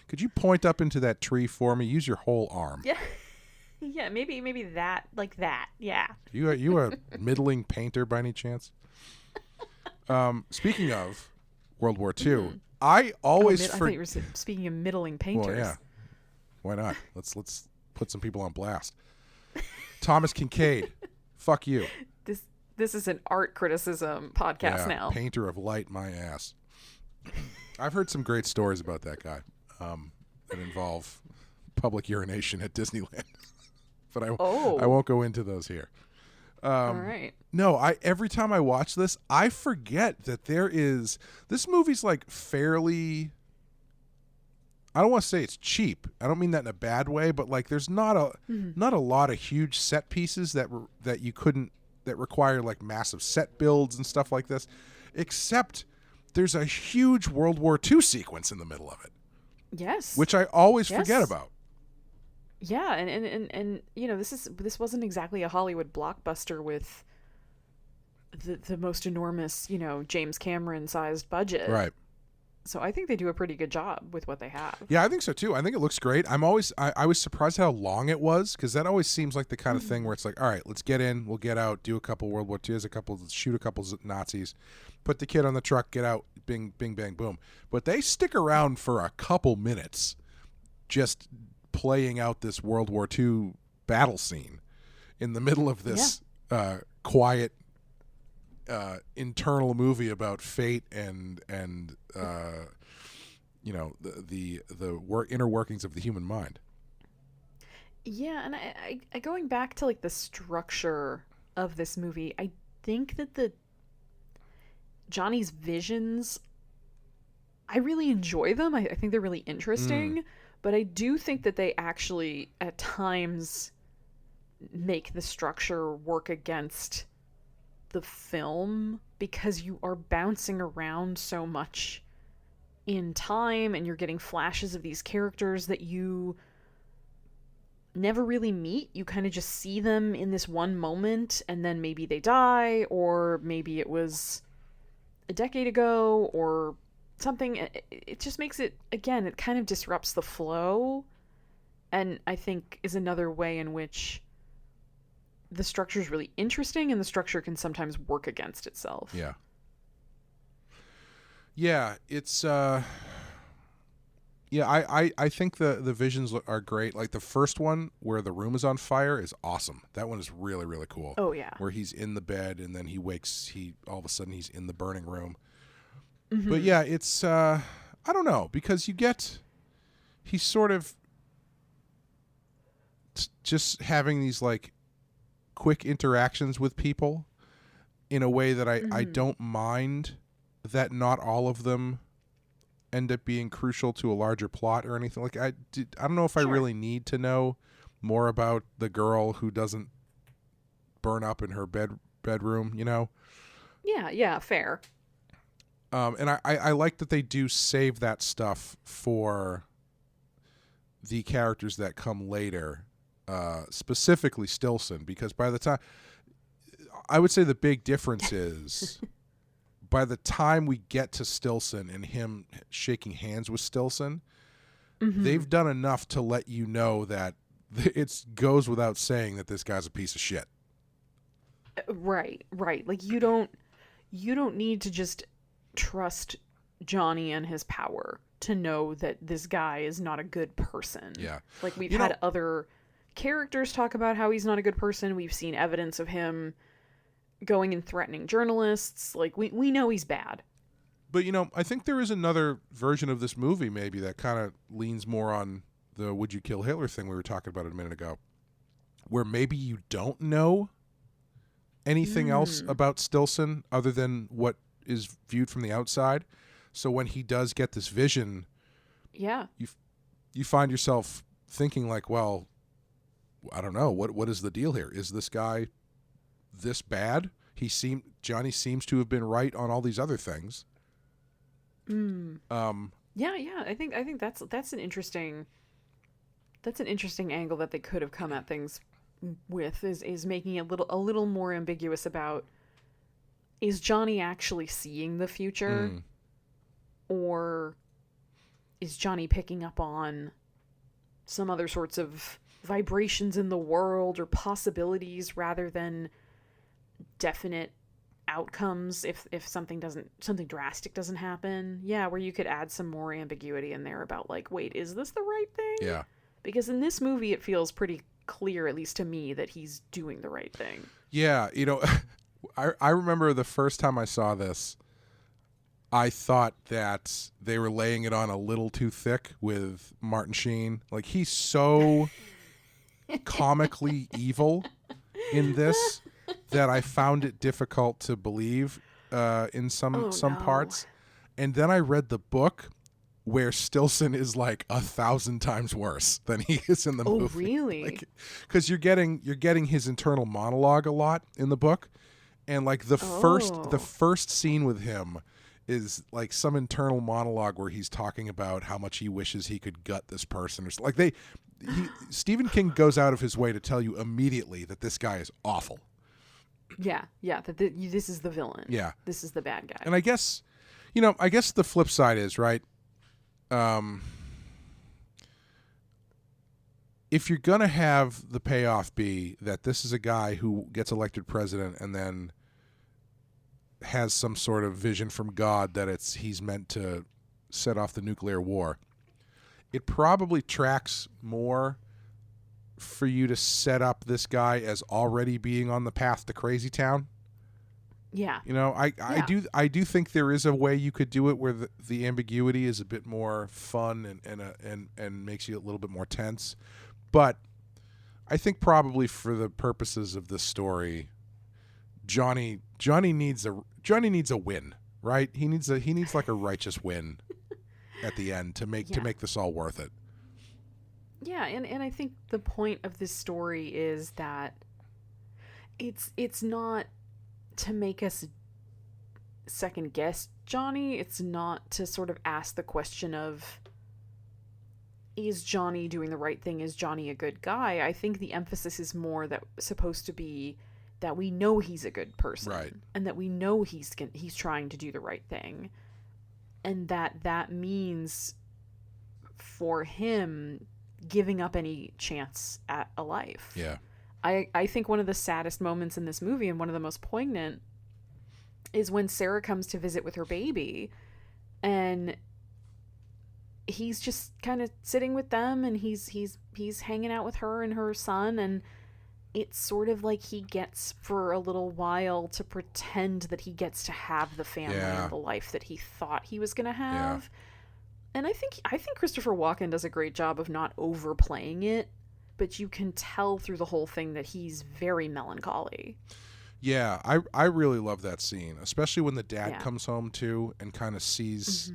Could you point up into that tree for me? Use your whole arm. Yeah. Yeah, maybe that, like that, yeah. You a middling painter by any chance? Speaking of World War II, I always... I thought you were speaking of middling painters. Well, yeah. Why not? Let's put some people on blast. Thomas Kincaid, fuck you. This is an art criticism podcast now. Painter of light, my ass. I've heard some great stories about that guy that involve public urination at Disneyland, but I won't go into those here. All right. No, every time I watch this, I forget that this movie's like fairly... I don't want to say it's cheap. I don't mean that in a bad way, but like there's not a lot of huge set pieces that require like massive set builds and stuff like this, except there's a huge World War II sequence in the middle of it. Yes. Which I always forget about. Yeah, and this wasn't exactly a Hollywood blockbuster with the most enormous, James Cameron sized budget. Right. So I think they do a pretty good job with what they have. Yeah, I think so too. I think it looks great. I was surprised how long it was, because that always seems like the kind of thing where it's like, all right, let's get in, we'll get out, do a couple World War IIs, shoot a couple Nazis, put the kid on the truck, get out, bing, bing, bang, boom. But they stick around for a couple minutes just playing out this World War II battle scene in the middle of this quiet internal movie about fate and the inner workings of the human mind. Yeah, and I going back to like the structure of this movie, I think that Johnny's visions, I really enjoy them. I think they're really interesting, but I do think that they actually at times make the structure work against the film, because you are bouncing around so much in time and you're getting flashes of these characters that you never really meet. You kind of just see them in this one moment and then maybe they die, or maybe it was a decade ago or something. It just makes it, again, it kind of disrupts the flow, and I think is another way in which the structure is really interesting, and the structure can sometimes work against itself. Yeah. Yeah, it's I think the visions are great. Like the first one where the room is on fire is awesome. That one is really, really cool. Oh yeah. Where he's in the bed and then he wakes, all of a sudden he's in the burning room. Mm-hmm. But yeah, it's I don't know, because he's sort of just having these like quick interactions with people in a way that I don't mind that not all of them end up being crucial to a larger plot or anything. Like I don't know if I really need to know more about the girl who doesn't burn up in her bedroom, Yeah, fair. And I like that they do save that stuff for the characters that come later, specifically Stillson, because by the time, I would say the big difference is by the time we get to Stillson and him shaking hands with Stillson, they've done enough to let you know that it goes without saying that this guy's a piece of shit. Right. Like you don't you don't need to just trust Johnny and his power to know that this guy is not a good person. Yeah. Like, we've had other characters talk about how he's not a good person. We've seen evidence of him going and threatening journalists. Like, we know he's bad. But, you know, I think there is another version of this movie maybe that kind of leans more on the would you kill Hitler thing we were talking about a minute ago, where maybe you don't know anything else about Stillson other than what is viewed from the outside. So when he does get this vision, you find yourself thinking like, well, I don't know, what is the deal here? Is this guy this bad? Johnny seems to have been right on all these other things. Yeah. I think that's an interesting angle that they could have come at things with, is making it a little more ambiguous about, is Johnny actually seeing the future, or is Johnny picking up on some other sorts of vibrations in the world or possibilities rather than definite outcomes if something drastic doesn't happen. Yeah, where you could add some more ambiguity in there about, like, wait, is this the right thing? Yeah. Because in this movie it feels pretty clear, at least to me, that he's doing the right thing. Yeah, you know, I remember the first time I saw this, I thought that they were laying it on a little too thick with Martin Sheen. Like, he's so comically evil in this that I found it difficult to believe in some parts. And then I read the book where Stillson is like 1,000 times worse than he is in the movie. Oh, really? Because you're getting his internal monologue a lot in the book, and like the first scene with him is like some internal monologue where he's talking about how much he wishes he could gut this person, or like Stephen King goes out of his way to tell you immediately that this guy is awful. Yeah, that this is the villain. Yeah, this is the bad guy. And I guess the flip side is, right, if you're gonna have the payoff be that this is a guy who gets elected president and then has some sort of vision from God that he's meant to set off the nuclear war, it probably tracks more for you to set up this guy as already being on the path to Crazy Town. Yeah. You know, I do think there is a way you could do it where the ambiguity is a bit more fun and makes you a little bit more tense. But I think probably for the purposes of this story, Johnny needs a win, right? He needs like a righteous win at the end to make this all worth it. Yeah, and I think the point of this story is that it's not to make us second guess Johnny. It's not to sort of ask the question of, is Johnny doing the right thing? Is Johnny a good guy? I think the emphasis is more that supposed to be that we know he's a good person, right, and that we know he's trying to do the right thing, and that means for him giving up any chance at a life. Yeah. I think one of the saddest moments in this movie, and one of the most poignant, is when Sarah comes to visit with her baby, and he's just kind of sitting with them, and he's hanging out with her and her son, and it's sort of like he gets for a little while to pretend that he gets to have the family and the life that he thought he was going to have. Yeah. And I think Christopher Walken does a great job of not overplaying it, but you can tell through the whole thing that he's very melancholy. Yeah, I really love that scene, especially when the dad comes home too and kind of sees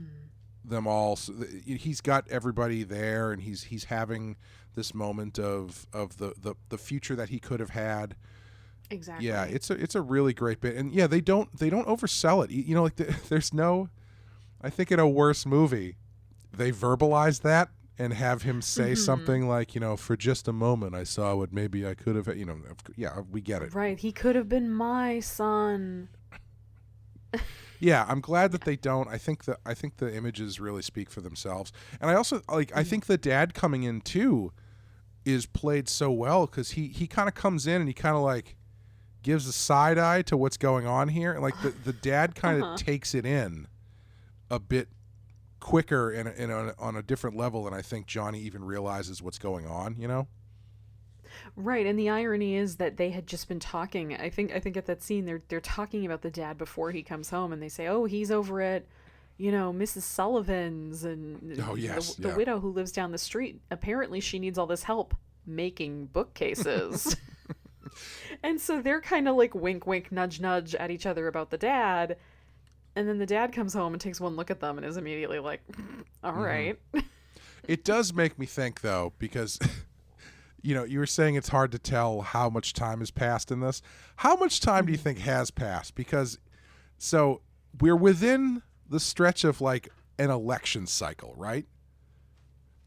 them all. So he's got everybody there, and he's having this moment of the future that he could have had. Exactly. Yeah, it's a really great bit, and yeah, they don't oversell it. You know, like there's no. I think in a worse movie, they verbalize that and have him say something like, you know, for just a moment I saw what maybe I could have, you know, yeah, we get it. Right, he could have been my son. Yeah, I'm glad that they don't. I think the images really speak for themselves. And I also I think the dad coming in too is played so well, because he kind of comes in and he kind of like gives a side eye to what's going on here. And like the dad kind of takes it in a bit quicker and on a different level than I think Johnny even realizes what's going on, you know? Right, and the irony is that they had just been talking. I think at that scene they're talking about the dad before he comes home, and they say, "Oh, he's over at, Mrs. Sullivan's, and the widow who lives down the street. Apparently, she needs all this help making bookcases." And so they're kind of like wink, wink, nudge, nudge at each other about the dad, and then the dad comes home and takes one look at them and is immediately like, "All right." It does make me think though, because. You were saying it's hard to tell how much time has passed in this. How much time do you think has passed? Because, so we're within the stretch of like an election cycle, right?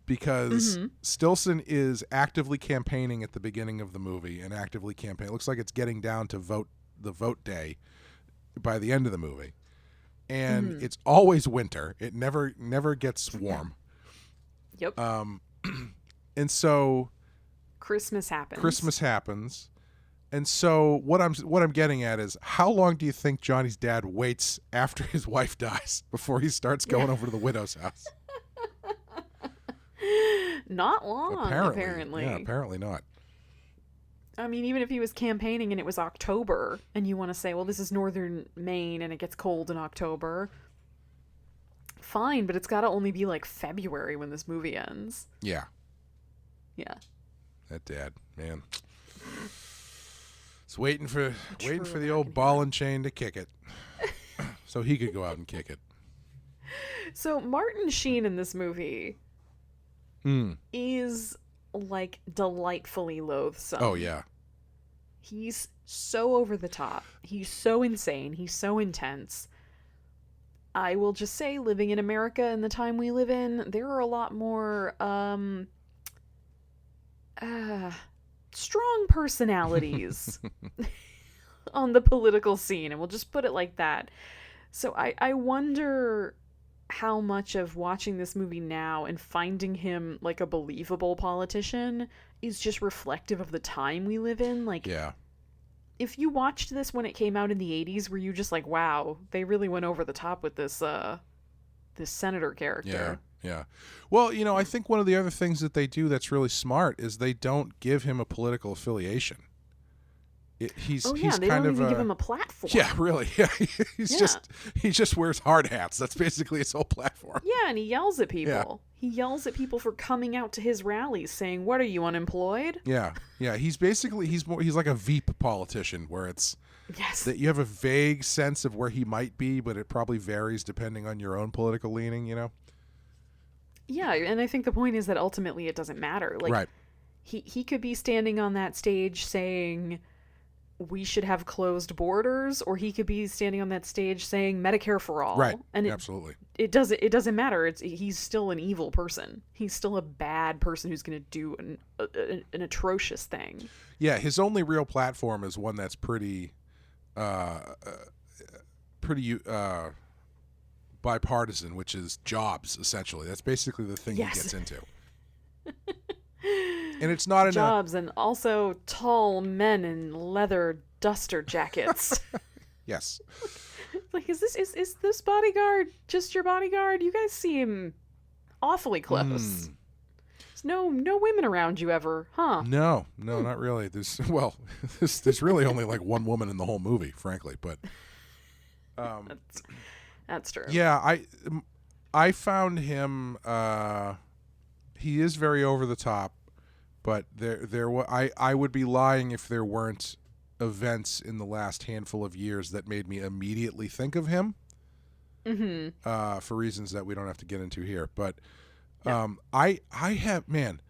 Because Stillson is actively campaigning at the beginning of the movie and actively campaigning. It looks like it's getting down to the vote day by the end of the movie. And it's always winter. It never gets warm. Yep. And so Christmas happens. And so what I'm getting at is, how long do you think Johnny's dad waits after his wife dies before he starts going over to the widow's house? Not long, apparently. Yeah, apparently not. I mean, even if he was campaigning and it was October, and you want to say, well, this is northern Maine and it gets cold in October, fine, but it's got to only be like February when this movie ends. Yeah. Yeah. That dad, man. It's waiting for the old ball and chain to kick it. So he could go out and kick it. So Martin Sheen in this movie is like delightfully loathsome. Oh yeah. He's so over the top. He's so insane. He's so intense. I will just say, living in America in the time we live in, there are a lot more strong personalities on the political scene, and we'll just put it like that. So I wonder how much of watching this movie now and finding him like a believable politician is just reflective of the time we live in. Like, yeah. If you watched this when it came out in the 80s, were you just like, wow, they really went over the top with this this senator character? Yeah. Well, I think one of the other things that they do that's really smart is they don't give him a political affiliation. He's they kind don't of even give him a platform. Yeah, really. Yeah, he just wears hard hats. That's basically his whole platform. Yeah, and he yells at people. Yeah. He yells at people for coming out to his rallies, saying, "What are you, unemployed?" Yeah. He's basically he's like a Veep politician, where it's that you have a vague sense of where he might be, but it probably varies depending on your own political leaning. Yeah, and I think the point is that ultimately it doesn't matter. Like, right. He could be standing on that stage saying we should have closed borders, or he could be standing on that stage saying Medicare for all. Right. And absolutely. It doesn't matter. He's still an evil person. He's still a bad person who's going to do an atrocious thing. Yeah, his only real platform is one that's pretty bipartisan, which is jobs, essentially. That's basically the thing he gets into. And it's not jobs, and also tall men in leather duster jackets. Yes. Like, is this bodyguard just your bodyguard? You guys seem awfully close. There's no women around you ever, huh? No, not really. There's really only like one woman in the whole movie, frankly. But that's true. Yeah, I found him. He is very over the top. But I would be lying if there weren't events in the last handful of years that made me immediately think of him. For reasons that we don't have to get into here. But I have, man,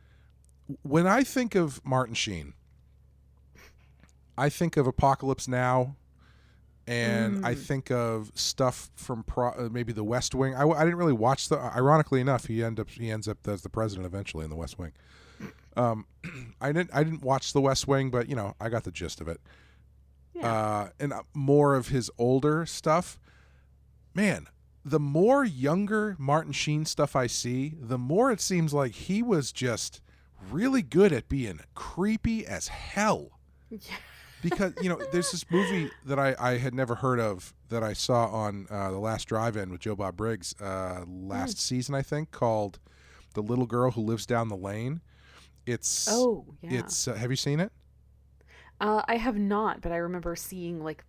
when I think of Martin Sheen, I think of Apocalypse Now, and I think of stuff from maybe The West Wing. I didn't really watch ironically enough, he ends up as the president eventually in The West Wing. I didn't watch The West Wing, but I got the gist of it. Yeah. And more of his older stuff. Man, the more younger Martin Sheen stuff I see, the more it seems like he was just really good at being creepy as hell. Because, there's this movie that I had never heard of that I saw on the Last Drive-In with Joe Bob Briggs last season, I think, called The Little Girl Who Lives Down the Lane. It's have you seen it? I have not, but I remember seeing, like,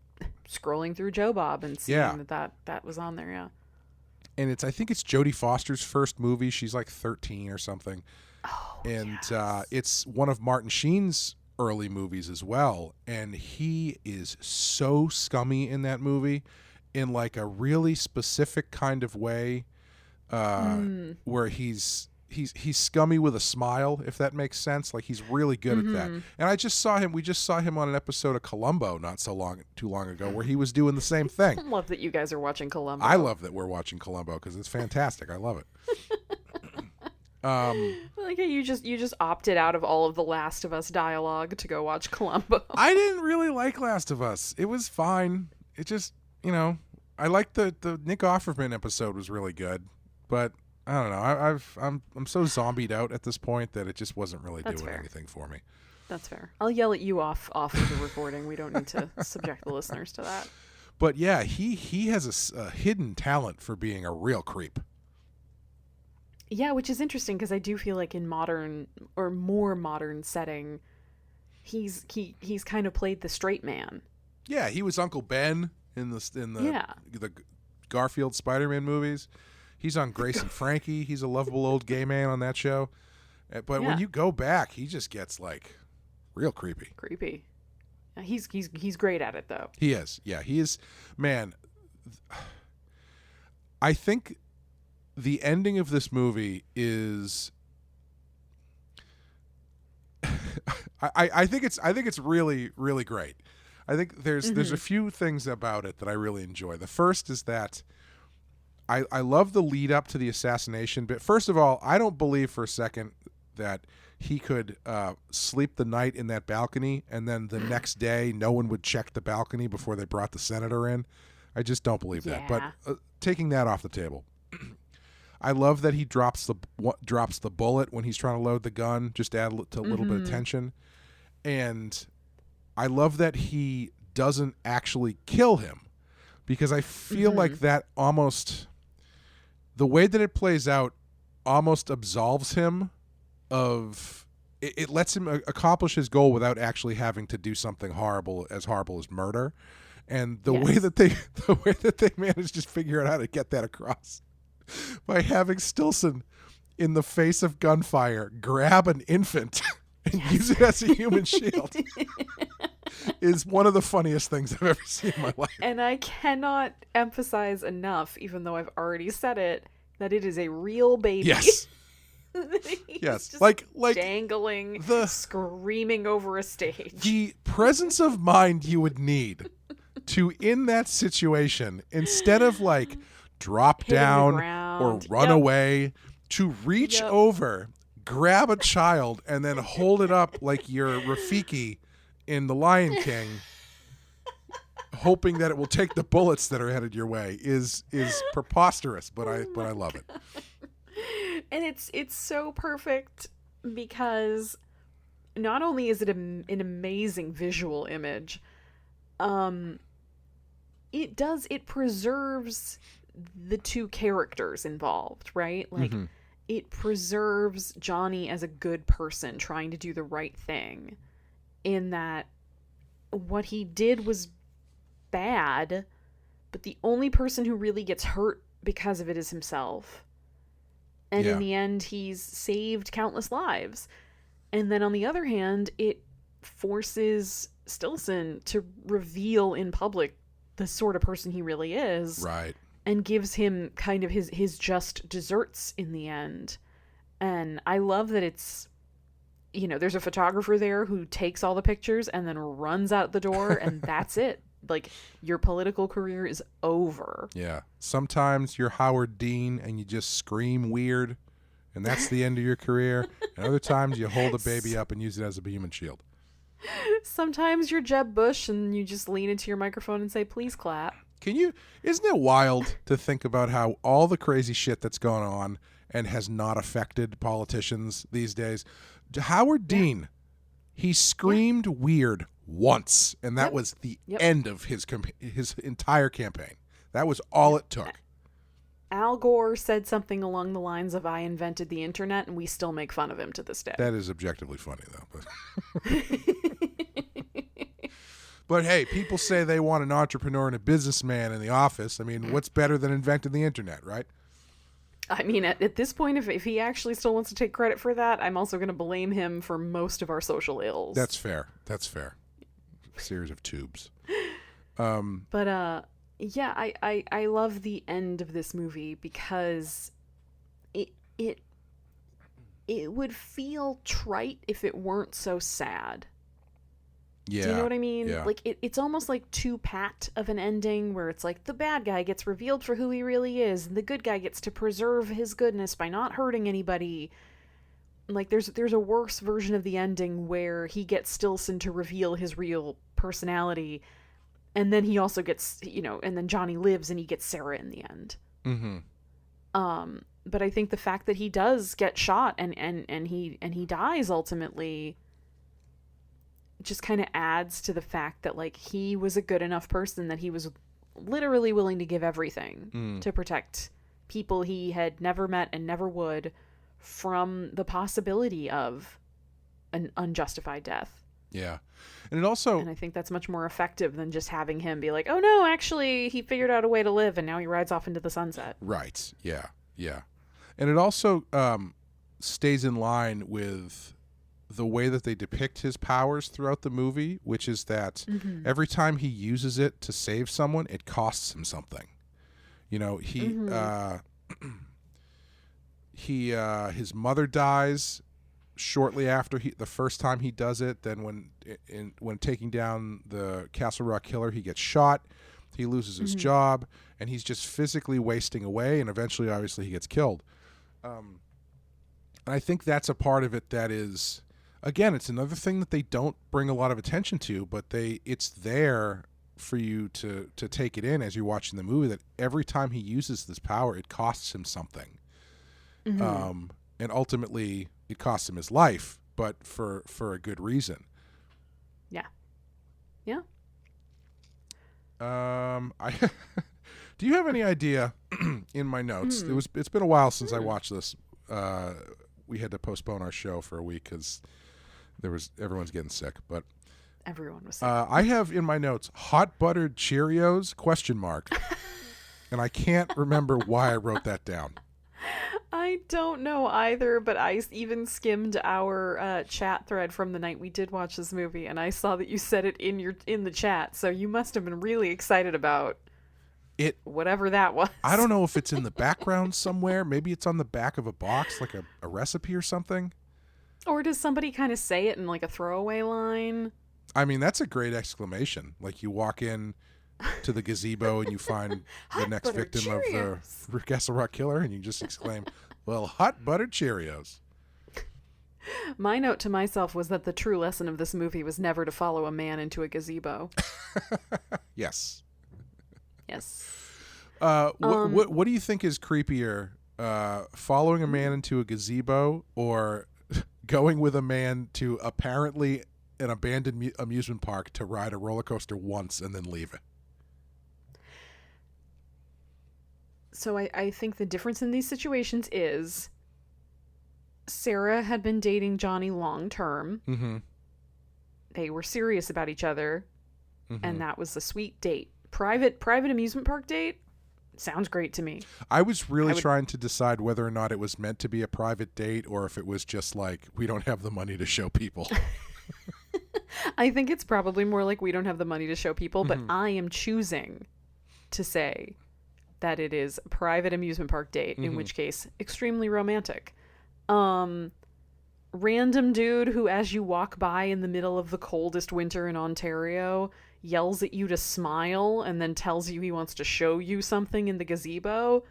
scrolling through Joe Bob and seeing that was on there, yeah. And I think it's Jodie Foster's first movie. She's like 13 or something. Oh, and it's one of Martin Sheen's early movies as well. And he is so scummy in that movie in like a really specific kind of way where he's scummy with a smile, if that makes sense. Like he's really good at that. And we just saw him on an episode of Columbo not too long ago where he was doing the same thing. I love that you guys are watching Columbo. I love that we're watching Columbo because it's fantastic. I love it. Like you just opted out of all of the Last of Us dialogue to go watch Columbo. I didn't really like Last of Us. It was fine. It just, I liked the Nick Offerman episode was really good, but I don't know. I'm so zombied out at this point that it just wasn't really doing anything for me. That's fair. I'll yell at you off of the recording. We don't need to subject the listeners to that. But yeah, he has a hidden talent for being a real creep. Yeah, which is interesting because I do feel like in modern or more modern setting, he's kind of played the straight man. Yeah, he was Uncle Ben in the Garfield Spider-Man movies. He's on Grace and Frankie. He's a lovable old gay man on that show. But when you go back, he just gets like real creepy. Creepy. He's great at it though. He is. Yeah, he is. Man, I think the ending of this movie is I think it's really, really great. I think there's a few things about it that I really enjoy. The first is that I love the lead up to the assassination. But first of all, I don't believe for a second that he could sleep the night in that balcony and then the next day no one would check the balcony before they brought the senator in. I just don't believe that. But taking that off the table, I love that he drops the bullet when he's trying to load the gun, just add to a little bit of tension. And I love that he doesn't actually kill him because I feel like that almost, the way that it plays out almost absolves him of, it lets him accomplish his goal without actually having to do something horrible as murder. And the way that they managed to figure out how to get that across by having Stillson in the face of gunfire grab an infant and use it as a human shield is one of the funniest things I've ever seen in my life. And I cannot emphasize enough, even though I've already said it, that it is a real baby. Yes. Yes, just like dangling, screaming over a stage. The presence of mind you would need to, in that situation, instead of like drop down or run away, to reach over, grab a child, and then hold it up like you're Rafiki in The Lion King, hoping that it will take the bullets that are headed your way is preposterous, but I love it. And it's so perfect because not only is it an amazing visual image, it preserves the two characters involved, right? Like it preserves Johnny as a good person trying to do the right thing, in that what he did was bad, but the only person who really gets hurt because of it is himself. And in the end, he's saved countless lives. And then on the other hand, it forces Stillson to reveal in public the sort of person he really is. Right. And gives him kind of his just desserts in the end. And I love that it's, there's a photographer there who takes all the pictures and then runs out the door and that's it. Like, your political career is over. Yeah. Sometimes you're Howard Dean and you just scream weird, and that's the end of your career. And other times you hold a baby up and use it as a human shield. Sometimes you're Jeb Bush and you just lean into your microphone and say, please clap. Isn't it wild to think about how all the crazy shit that's going on and has not affected politicians these days? Howard Dean, He screamed weird once, and that was the end of his entire campaign. That was all it took. Al Gore said something along the lines of, "I invented the internet," and we still make fun of him to this day. That is objectively funny, though. But hey, people say they want an entrepreneur and a businessman in the office. I mean, what's better than inventing the internet, right? I mean, at this point, if he actually still wants to take credit for that, I'm also going to blame him for most of our social ills. That's fair. A series of tubes. Yeah, I love the end of this movie because it would feel trite if it weren't so sad. Yeah. Do you know what I mean? Yeah. Like it's almost like too pat of an ending where it's like the bad guy gets revealed for who he really is and the good guy gets to preserve his goodness by not hurting anybody. Like there's a worse version of the ending where he gets Stillson to reveal his real personality. And then he also gets, and then Johnny lives and he gets Sarah in the end. Mm-hmm. But I think the fact that he does get shot and he dies ultimately just kind of adds to the fact that, like, he was a good enough person that he was literally willing to give everything to protect people he had never met and never would from the possibility of an unjustified death. Yeah. And I think that's much more effective than just having him be like, oh no, actually he figured out a way to live and now he rides off into the sunset. Right. Yeah. Yeah. And it also stays in line with the way that they depict his powers throughout the movie, which is that every time he uses it to save someone, it costs him something. His mother dies shortly after the first time he does it. Then when taking down the Castle Rock killer, he gets shot. He loses his job, and he's just physically wasting away. And eventually, obviously, he gets killed. And I think that's a part of it that is, again, it's another thing that they don't bring a lot of attention to, but it's there for you to take it in as you're watching the movie. That every time he uses this power, it costs him something. And ultimately, it costs him his life, but for a good reason. Yeah. Yeah. Do you have any idea in my notes? It's been a while since I watched this. We had to postpone our show for a week because everyone's getting sick, but everyone was sick. I have in my notes hot buttered Cheerios ? And I can't remember why I wrote that down. I don't know either, but I even skimmed our chat thread from the night we did watch this movie, and I saw that you said it in the chat, so you must have been really excited about it, whatever that was. I don't know if it's in the background somewhere. Maybe it's on the back of a box, like a recipe or something. Or does somebody kind of say it in like a throwaway line? I mean, that's a great exclamation. Like you walk in to the gazebo and you find the next victim Cheerios. Of the Castle Rock killer, and you just exclaim, well, hot buttered Cheerios. My note to myself was that the true lesson of this movie was never to follow a man into a gazebo. Yes. Yes. What do you think is creepier, following a man into a gazebo or going with a man to apparently an abandoned amusement park to ride a roller coaster once and then leave it? So I think the difference in these situations is Sarah had been dating Johnny long term. Mm-hmm. They were serious about each other, and that was a sweet date. Private amusement park date sounds great to me. I was really trying to decide whether or not it was meant to be a private date or if it was just like, we don't have the money to show people. I think it's probably more like we don't have the money to show people, but I am choosing to say that it is a private amusement park date, in which case, extremely romantic. Random dude who, as you walk by in the middle of the coldest winter in Ontario, yells at you to smile and then tells you he wants to show you something in the gazebo.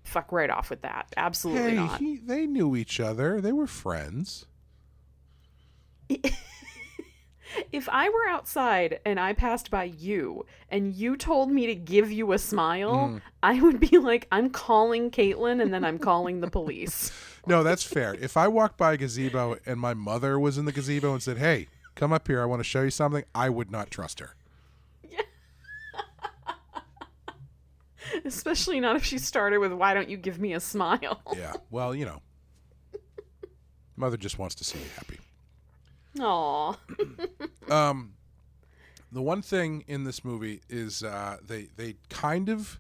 Fuck right off with that. Absolutely not. They knew each other. They were friends. If I were outside and I passed by you and you told me to give you a smile, I would be like, I'm calling Caitlin and then I'm calling the police. No, that's fair. If I walked by a gazebo and my mother was in the gazebo and said, "Hey, come up here, I want to show you something," I would not trust her. Especially not if she started with, "Why don't you give me a smile?" Yeah, well, mother just wants to see you happy. Aww. The one thing in this movie is they kind of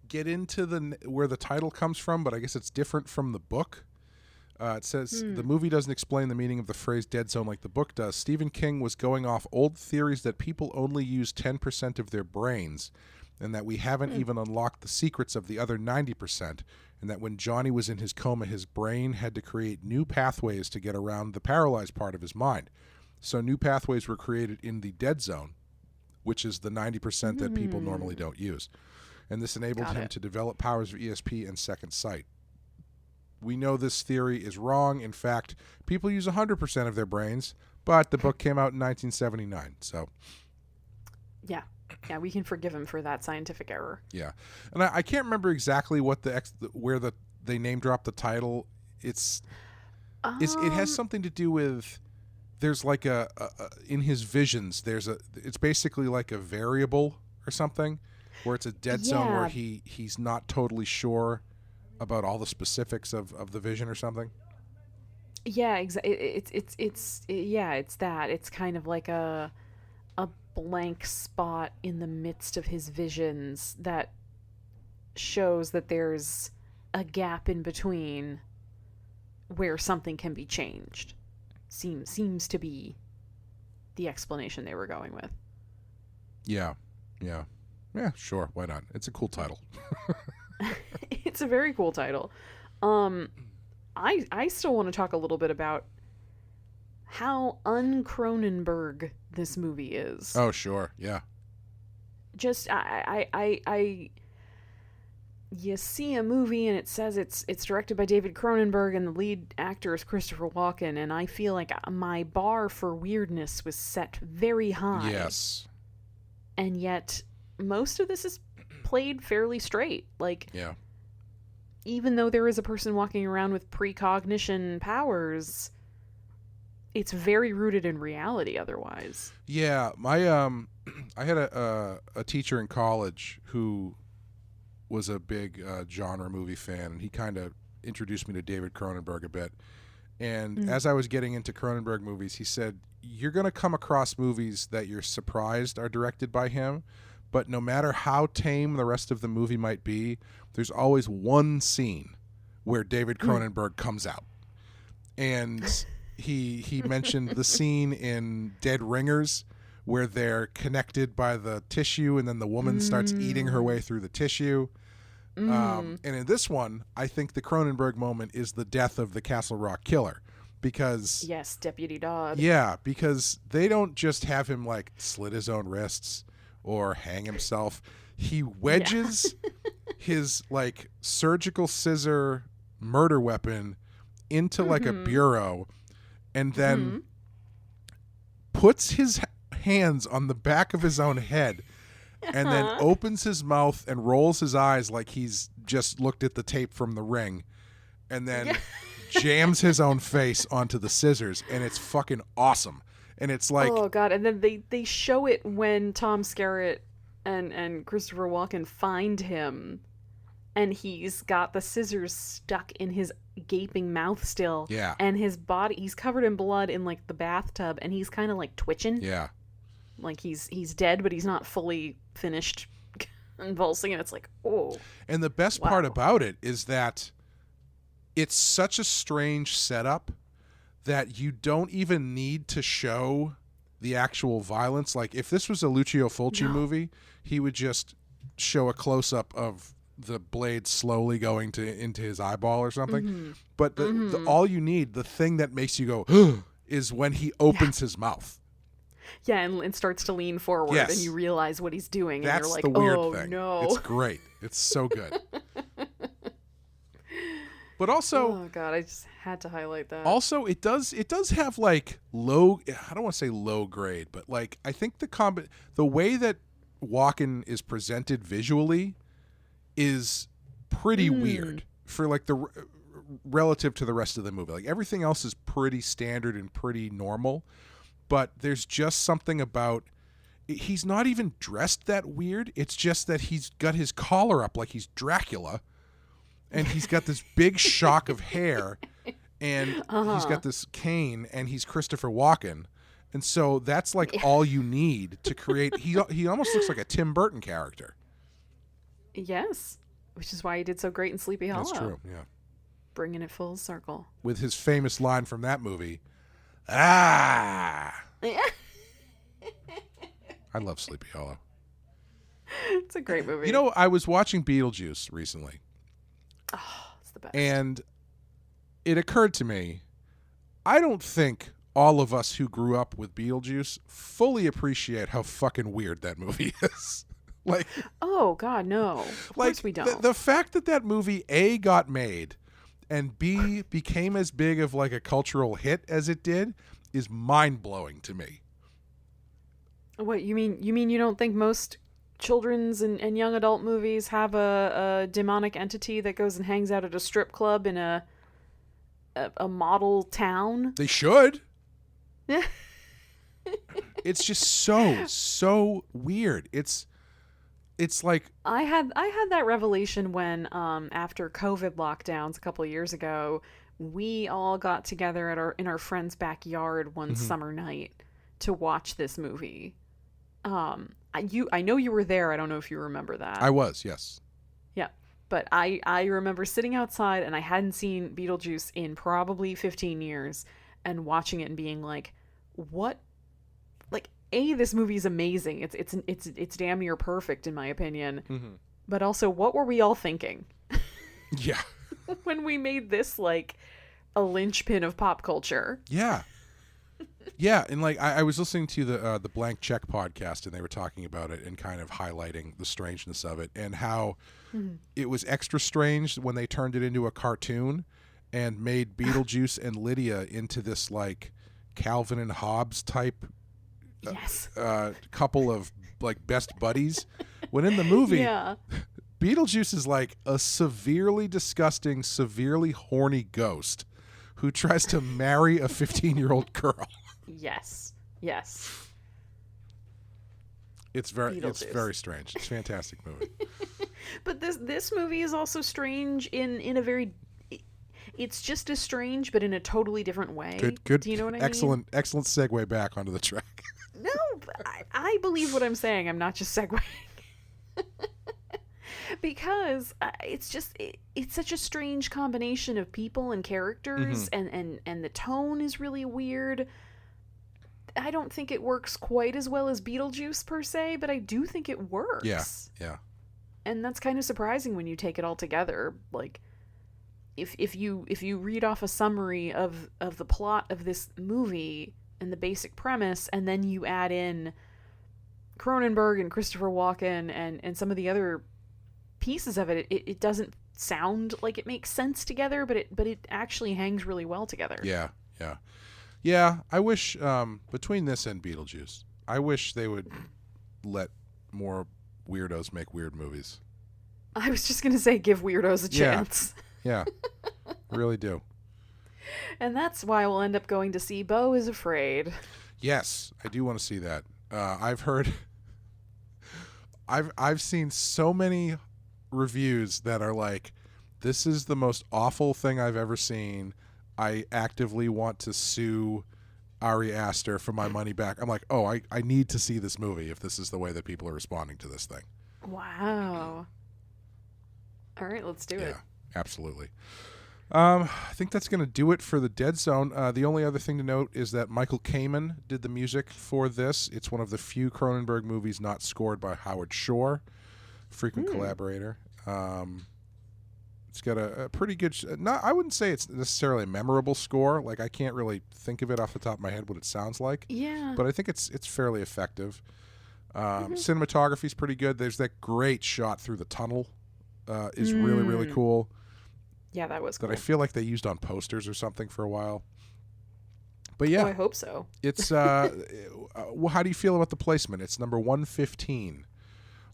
get into where the title comes from, but I guess it's different from the book. It says, the movie doesn't explain the meaning of the phrase dead zone like the book does. Stephen King was going off old theories that people only use 10% of their brains, and that we haven't even unlocked the secrets of the other 90%, and that when Johnny was in his coma, his brain had to create new pathways to get around the paralyzed part of his mind. So new pathways were created in the dead zone, which is the 90% that people normally don't use. And this enabled him to develop powers of ESP and second sight. We know this theory is wrong. In fact, people use 100% of their brains, but the book came out in 1979, so... Yeah, we can forgive him for that scientific error. Yeah, and I can't remember exactly what they name dropped the title. It has something to do with... There's like in his visions, it's basically like a variable or something, where it's a dead zone where he's not totally sure about all the specifics of the vision or something. Yeah, exactly. It's that. It's kind of like a blank spot in the midst of his visions that shows that there's a gap in between where something can be changed. Seems to be the explanation they were going with. Yeah, sure, why not? It's a cool title. It's a very cool title. I still want to talk a little bit about how un-Cronenberg this movie is. Oh, sure, yeah. Just you see a movie and it says it's directed by David Cronenberg and the lead actor is Christopher Walken, and I feel like my bar for weirdness was set very high. Yes. And yet most of this is played fairly straight. Like, yeah. Even though there is a person walking around with precognition powers, it's very rooted in reality otherwise. Yeah, my I had a teacher in college who was a big genre movie fan, and he kind of introduced me to David Cronenberg a bit. And as I was getting into Cronenberg movies, he said, you're going to come across movies that you're surprised are directed by him, but no matter how tame the rest of the movie might be, there's always one scene where David Cronenberg comes out. And he mentioned the scene in Dead Ringers where they're connected by the tissue and then the woman starts eating her way through the tissue. And in this one, I think the Cronenberg moment is the death of the Castle Rock killer. Because... Yes, Deputy Dodd. Yeah, because they don't just have him, like, slit his own wrists or hang himself. He wedges his, like, surgical scissor murder weapon into, like, a bureau and then puts his hands on the back of his own head and then opens his mouth and rolls his eyes like he's just looked at the tape from The Ring and then jams his own face onto the scissors, and it's fucking awesome. And it's like, oh god, and then they show it when Tom Skerritt and Christopher Walken find him and he's got the scissors stuck in his gaping mouth still. Yeah. And his body, he's covered in blood in like the bathtub and he's kind of like twitching. Yeah. Like he's dead, but he's not fully finished convulsing, and it's like, oh. And the best part about it is that it's such a strange setup that you don't even need to show the actual violence. Like if this was a Lucio Fulci movie, he would just show a close-up of the blade slowly going into his eyeball or something. But the all you need, the thing that makes you go, is when he opens his mouth. Yeah, and starts to lean forward, and you realize what he's doing, and you're like, the weird thing. No. It's great. It's so good. But also, oh god, I just had to highlight that. Also, it does have like low, I don't want to say low grade, but like I think the way that Walken is presented visually is pretty weird for like the relative to the rest of the movie. Like everything else is pretty standard and pretty normal, but there's just something about he's not even dressed that weird. It's just that he's got his collar up like he's Dracula, and he's got this big shock of hair, and he's got this cane, and he's Christopher Walken. And so that's like all you need to create. He almost looks like a Tim Burton character. Yes, which is why he did so great in Sleepy Hollow. That's true, yeah. Bringing it full circle. With his famous line from that movie, "Ah." I love Sleepy Hollow. It's a great movie. You know, I was watching Beetlejuice recently. Oh, it's the best. And it occurred to me, I don't think all of us who grew up with Beetlejuice fully appreciate how fucking weird that movie is. Like, oh God, no. Of course we don't. The fact that movie A got made and B became as big of like a cultural hit as it did is mind blowing to me. What you mean? You mean you don't think most children's and young adult movies have a demonic entity that goes and hangs out at a strip club in a model town? They should. It's just so weird. It's like I had that revelation when after COVID lockdowns a couple of years ago, we all got together in our friend's backyard one summer night to watch this movie. I know you were there. I don't know if you remember that. I was, yes. Yeah. But I remember sitting outside, and I hadn't seen Beetlejuice in probably 15 years, and watching it and being like, what? Like, this movie is amazing. It's damn near perfect in my opinion. Mm-hmm. But also, what were we all thinking? Yeah. When we made this like a linchpin of pop culture. Yeah. Yeah, and like I was listening to the Blank Check podcast, and they were talking about it and kind of highlighting the strangeness of it and how it was extra strange when they turned it into a cartoon and made Beetlejuice and Lydia into this like Calvin and Hobbes type couple of like best buddies. When in the movie, Beetlejuice is like a severely disgusting, severely horny ghost who tries to marry a 15-year-old girl. Yes. It's very strange. It's a fantastic movie. But this movie is also strange in a very. It's just as strange, but in a totally different way. Good. Do you know what I mean? Excellent segue back onto the track. No, I believe what I'm saying. I'm not just segueing. Because it's such a strange combination of people and characters, and the tone is really weird. I don't think it works quite as well as Beetlejuice per se, but I do think it works. Yeah. And that's kind of surprising when you take it all together. Like, if you read off a summary of the plot of this movie and the basic premise, and then you add in Cronenberg and Christopher Walken and some of the other pieces of it, it doesn't sound like it makes sense together, but it actually hangs really well together. Yeah, I wish between this and Beetlejuice, I wish they would let more weirdos make weird movies. I was just gonna say, give weirdos a chance. Yeah. Really do. And that's why we'll end up going to see Beau is Afraid. Yes, I do want to see that. I've heard I've seen so many reviews that are like, this is the most awful thing I've ever seen. I actively want to sue Ari Aster for my money back. I'm like, oh, I need to see this movie if this is the way that people are responding to this thing. Wow. All right, let's do it. Yeah, absolutely. I think that's going to do it for the Dead Zone. The only other thing to note is that Michael Kamen did the music for this. It's one of the few Cronenberg movies not scored by Howard Shore, frequent collaborator. It's got a pretty good. I wouldn't say it's necessarily a memorable score. Like, I can't really think of it off the top of my head what it sounds like. Yeah. But I think it's fairly effective. Cinematography's pretty good. There's that great shot through the tunnel. Is really, really cool. Yeah, that was cool. That I feel like they used on posters or something for a while. But yeah. Oh, I hope so. It's how do you feel about the placement? It's number 115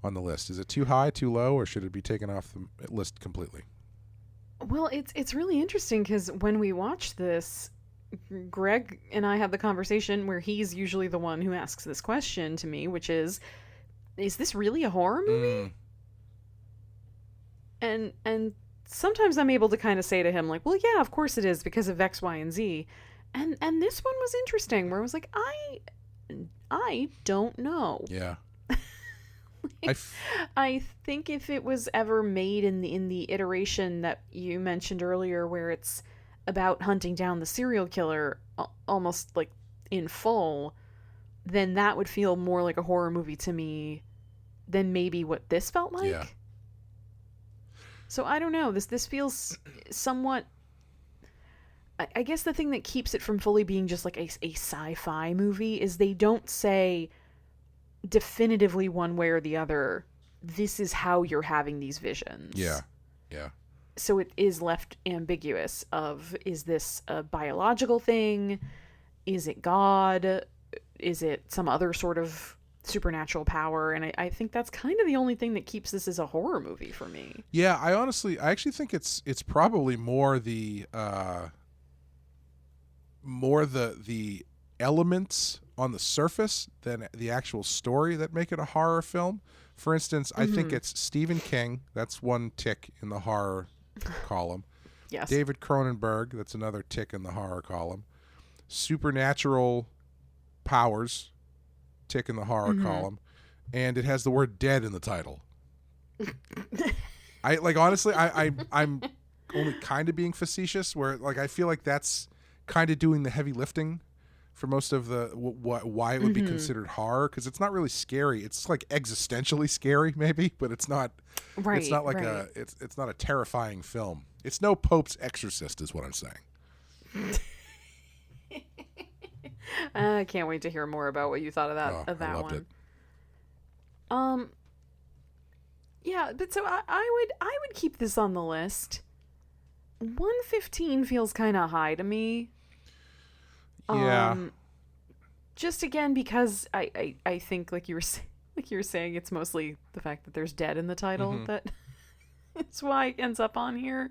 on the list. Is it too high, too low, or should it be taken off the list completely? Well, it's really interesting because when we watched this, Greg and I had the conversation where he's usually the one who asks this question to me, which is this really a horror movie? And sometimes I'm able to kind of say to him, like, well, yeah, of course it is because of X, Y, and Z. And this one was interesting where I was like, I don't know. Yeah. I think if it was ever made in the iteration that you mentioned earlier, where it's about hunting down the serial killer almost like in full, then that would feel more like a horror movie to me than maybe what this felt like. Yeah. So I don't know. This feels somewhat. I guess the thing that keeps it from fully being just like a sci-fi movie is they don't say definitively one way or the other, this is how you're having these visions. Yeah. So it is left ambiguous of, is this a biological thing? Is it God? Is it some other sort of supernatural power? And I think that's kind of the only thing that keeps this as a horror movie for me. Yeah, I actually think it's probably more the elements on the surface than the actual story that make it a horror film. For instance, I think it's Stephen King. That's one tick in the horror column. Yes. David Cronenberg. That's another tick in the horror column. Supernatural powers. Tick in the horror column. And it has the word dead in the title. Honestly, I'm only kind of being facetious, where like I feel like that's kind of doing the heavy lifting for most of the why it would be considered horror, because it's not really scary. It's like existentially scary maybe, but it's not. Right. It's not like right. it's not a terrifying film. It's no Pope's Exorcist, is what I'm saying. I can't wait to hear more about what you thought of that I loved one. Yeah, but so I would keep this on the list. 115 feels kind of high to me. Yeah. Just again because I think like you were saying, it's mostly the fact that there's dead in the title that it's why it ends up on here,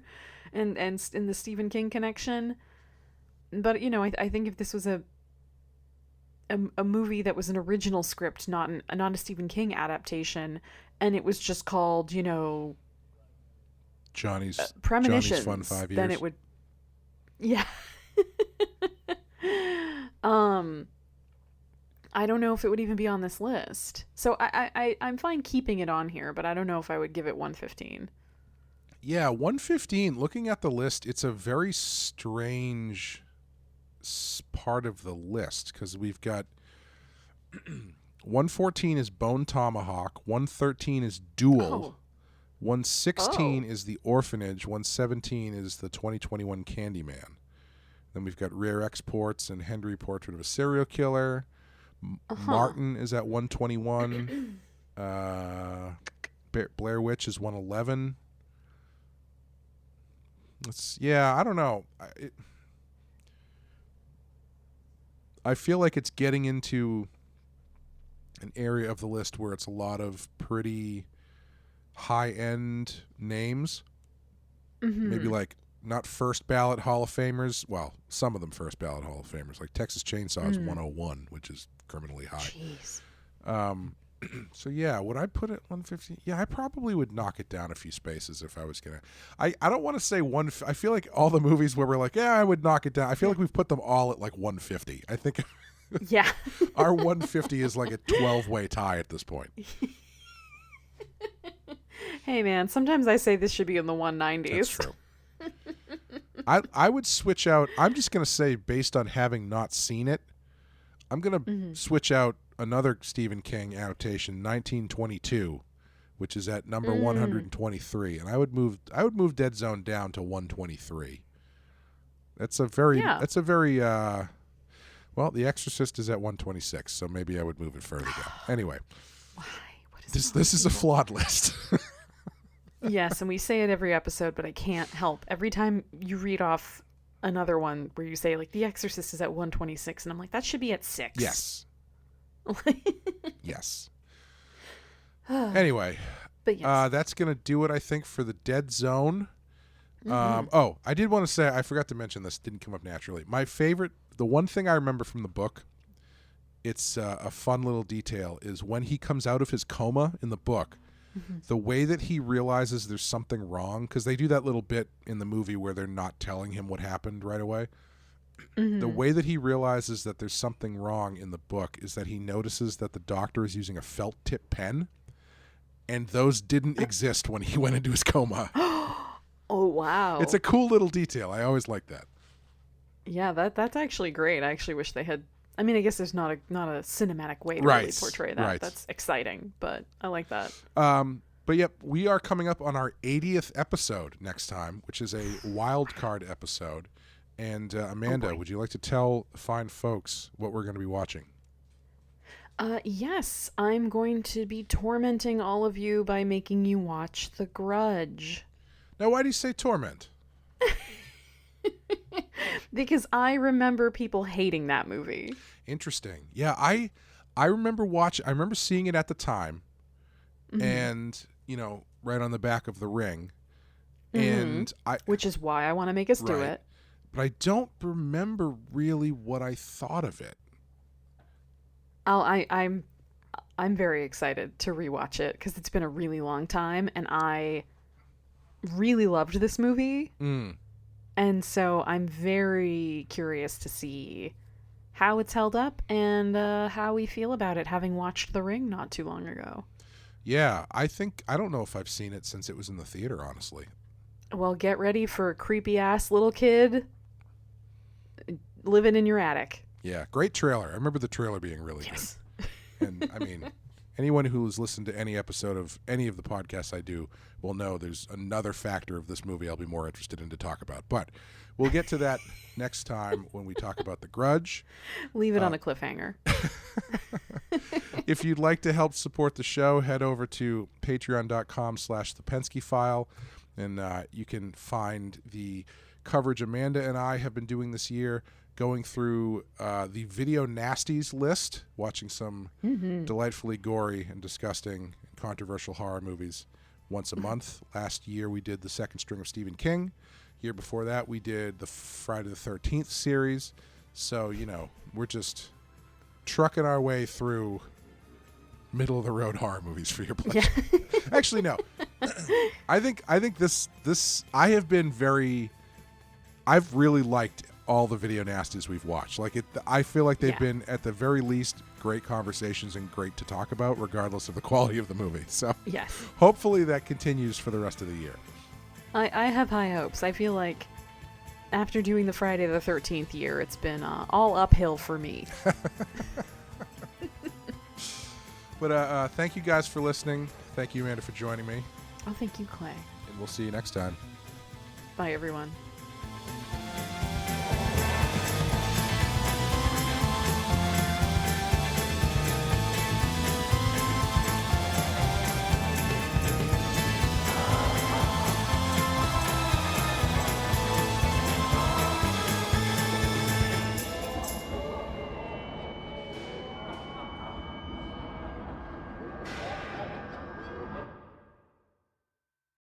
and in the Stephen King connection. But I think if this was a movie that was an original script, not a Stephen King adaptation, and it was just called Johnny's Premonitions, Fun 5 Years, then it would, yeah. I don't know if it would even be on this list. So I'm fine keeping it on here, but I don't know if I would give it 115. Yeah, 115, looking at the list, it's a very strange part of the list, because we've got 114 is Bone Tomahawk, 113 is Duel, 116 is The Orphanage, 117 is the 2021 Candyman. Then we've got Rare Exports and Henry Portrait of a Serial Killer. Martin is at 121. Blair Witch is 111. I don't know. I feel like it's getting into an area of the list where it's a lot of pretty high-end names. Maybe like not first ballot Hall of Famers. Well, some of them first ballot Hall of Famers. Like Texas Chainsaw is 101, which is criminally high. Jeez. So yeah, would I put it 150? Yeah, I probably would knock it down a few spaces if I was gonna. I don't want to say one. I feel like all the movies where we're like, yeah, I would knock it down. I feel like we've put them all at like 150. I think. Yeah. Our 150 is like a 12-way tie at this point. Hey man, sometimes I say this should be in the 190s. That's true. I would switch out. I'm just gonna say, based on having not seen it, I'm gonna switch out another Stephen King adaptation, 1922, which is at number 123, and I would move Dead Zone down to 123. That's a very well, The Exorcist is at 126, so maybe I would move it further down. Anyway, why? This is a flawed list. Yes, and we say it every episode, but I can't help. Every time you read off another one where you say, like, The Exorcist is at 126, and I'm like, that should be at 6. Yes. Yes. Anyway, but yes. That's going to do it, I think, for the Dead Zone. I did want to say, I forgot to mention this, didn't come up naturally. My favorite, the one thing I remember from the book, it's a fun little detail, is when he comes out of his coma in the book, the way that he realizes there's something wrong, because they do that little bit in the movie where they're not telling him what happened right away. The way that he realizes that there's something wrong in the book is that he notices that the doctor is using a felt tip pen, and those didn't exist when he went into his coma. Oh, wow. It's a cool little detail. I always like that. Yeah, that's actually great. I actually wish they had. I mean, I guess there's not a cinematic way to really portray that. Right. That's exciting, but I like that. But yep, we are coming up on our 80th episode next time, which is a wild card episode. And Amanda, would you like to tell fine folks what we're going to be watching? Yes, I'm going to be tormenting all of you by making you watch The Grudge. Now, why do you say torment? Because I remember people hating that movie. Interesting. Yeah, I remember I remember seeing it at the time, and right on the back of The Ring, and which is why I want to make us do it. But I don't remember really what I thought of it. I'm very excited to rewatch it because it's been a really long time, and I really loved this movie. And so I'm very curious to see how it's held up and how we feel about it, having watched The Ring not too long ago. Yeah, I don't know if I've seen it since it was in the theater, honestly. Well, get ready for a creepy-ass little kid living in your attic. Yeah, great trailer. I remember the trailer being really good. And, I mean, anyone who has listened to any episode of any of the podcasts I do will know there's another factor of this movie I'll be more interested in to talk about. But we'll get to that next time when we talk about The Grudge. Leave it on a cliffhanger. If you'd like to help support the show, head over to patreon.com/thepenskyfile, and you can find the coverage Amanda and I have been doing this year, going through the video nasties list, watching some delightfully gory and disgusting and controversial horror movies once a month. Last year we did the second string of Stephen King. Year before that we did the Friday the 13th series. So, we're just trucking our way through middle of the road horror movies for your pleasure. Yeah. Actually, no. I think this I've really liked all the video nasties we've watched. I feel like they've been, at the very least, great conversations and great to talk about, regardless of the quality of the movie. So yes, hopefully that continues for the rest of the year. I have high hopes. I feel like after doing the Friday the 13th year, it's been all uphill for me. But thank you guys for listening. Thank you, Amanda, for joining me. Oh, thank you, Clay. And we'll see you next time. Bye, everyone.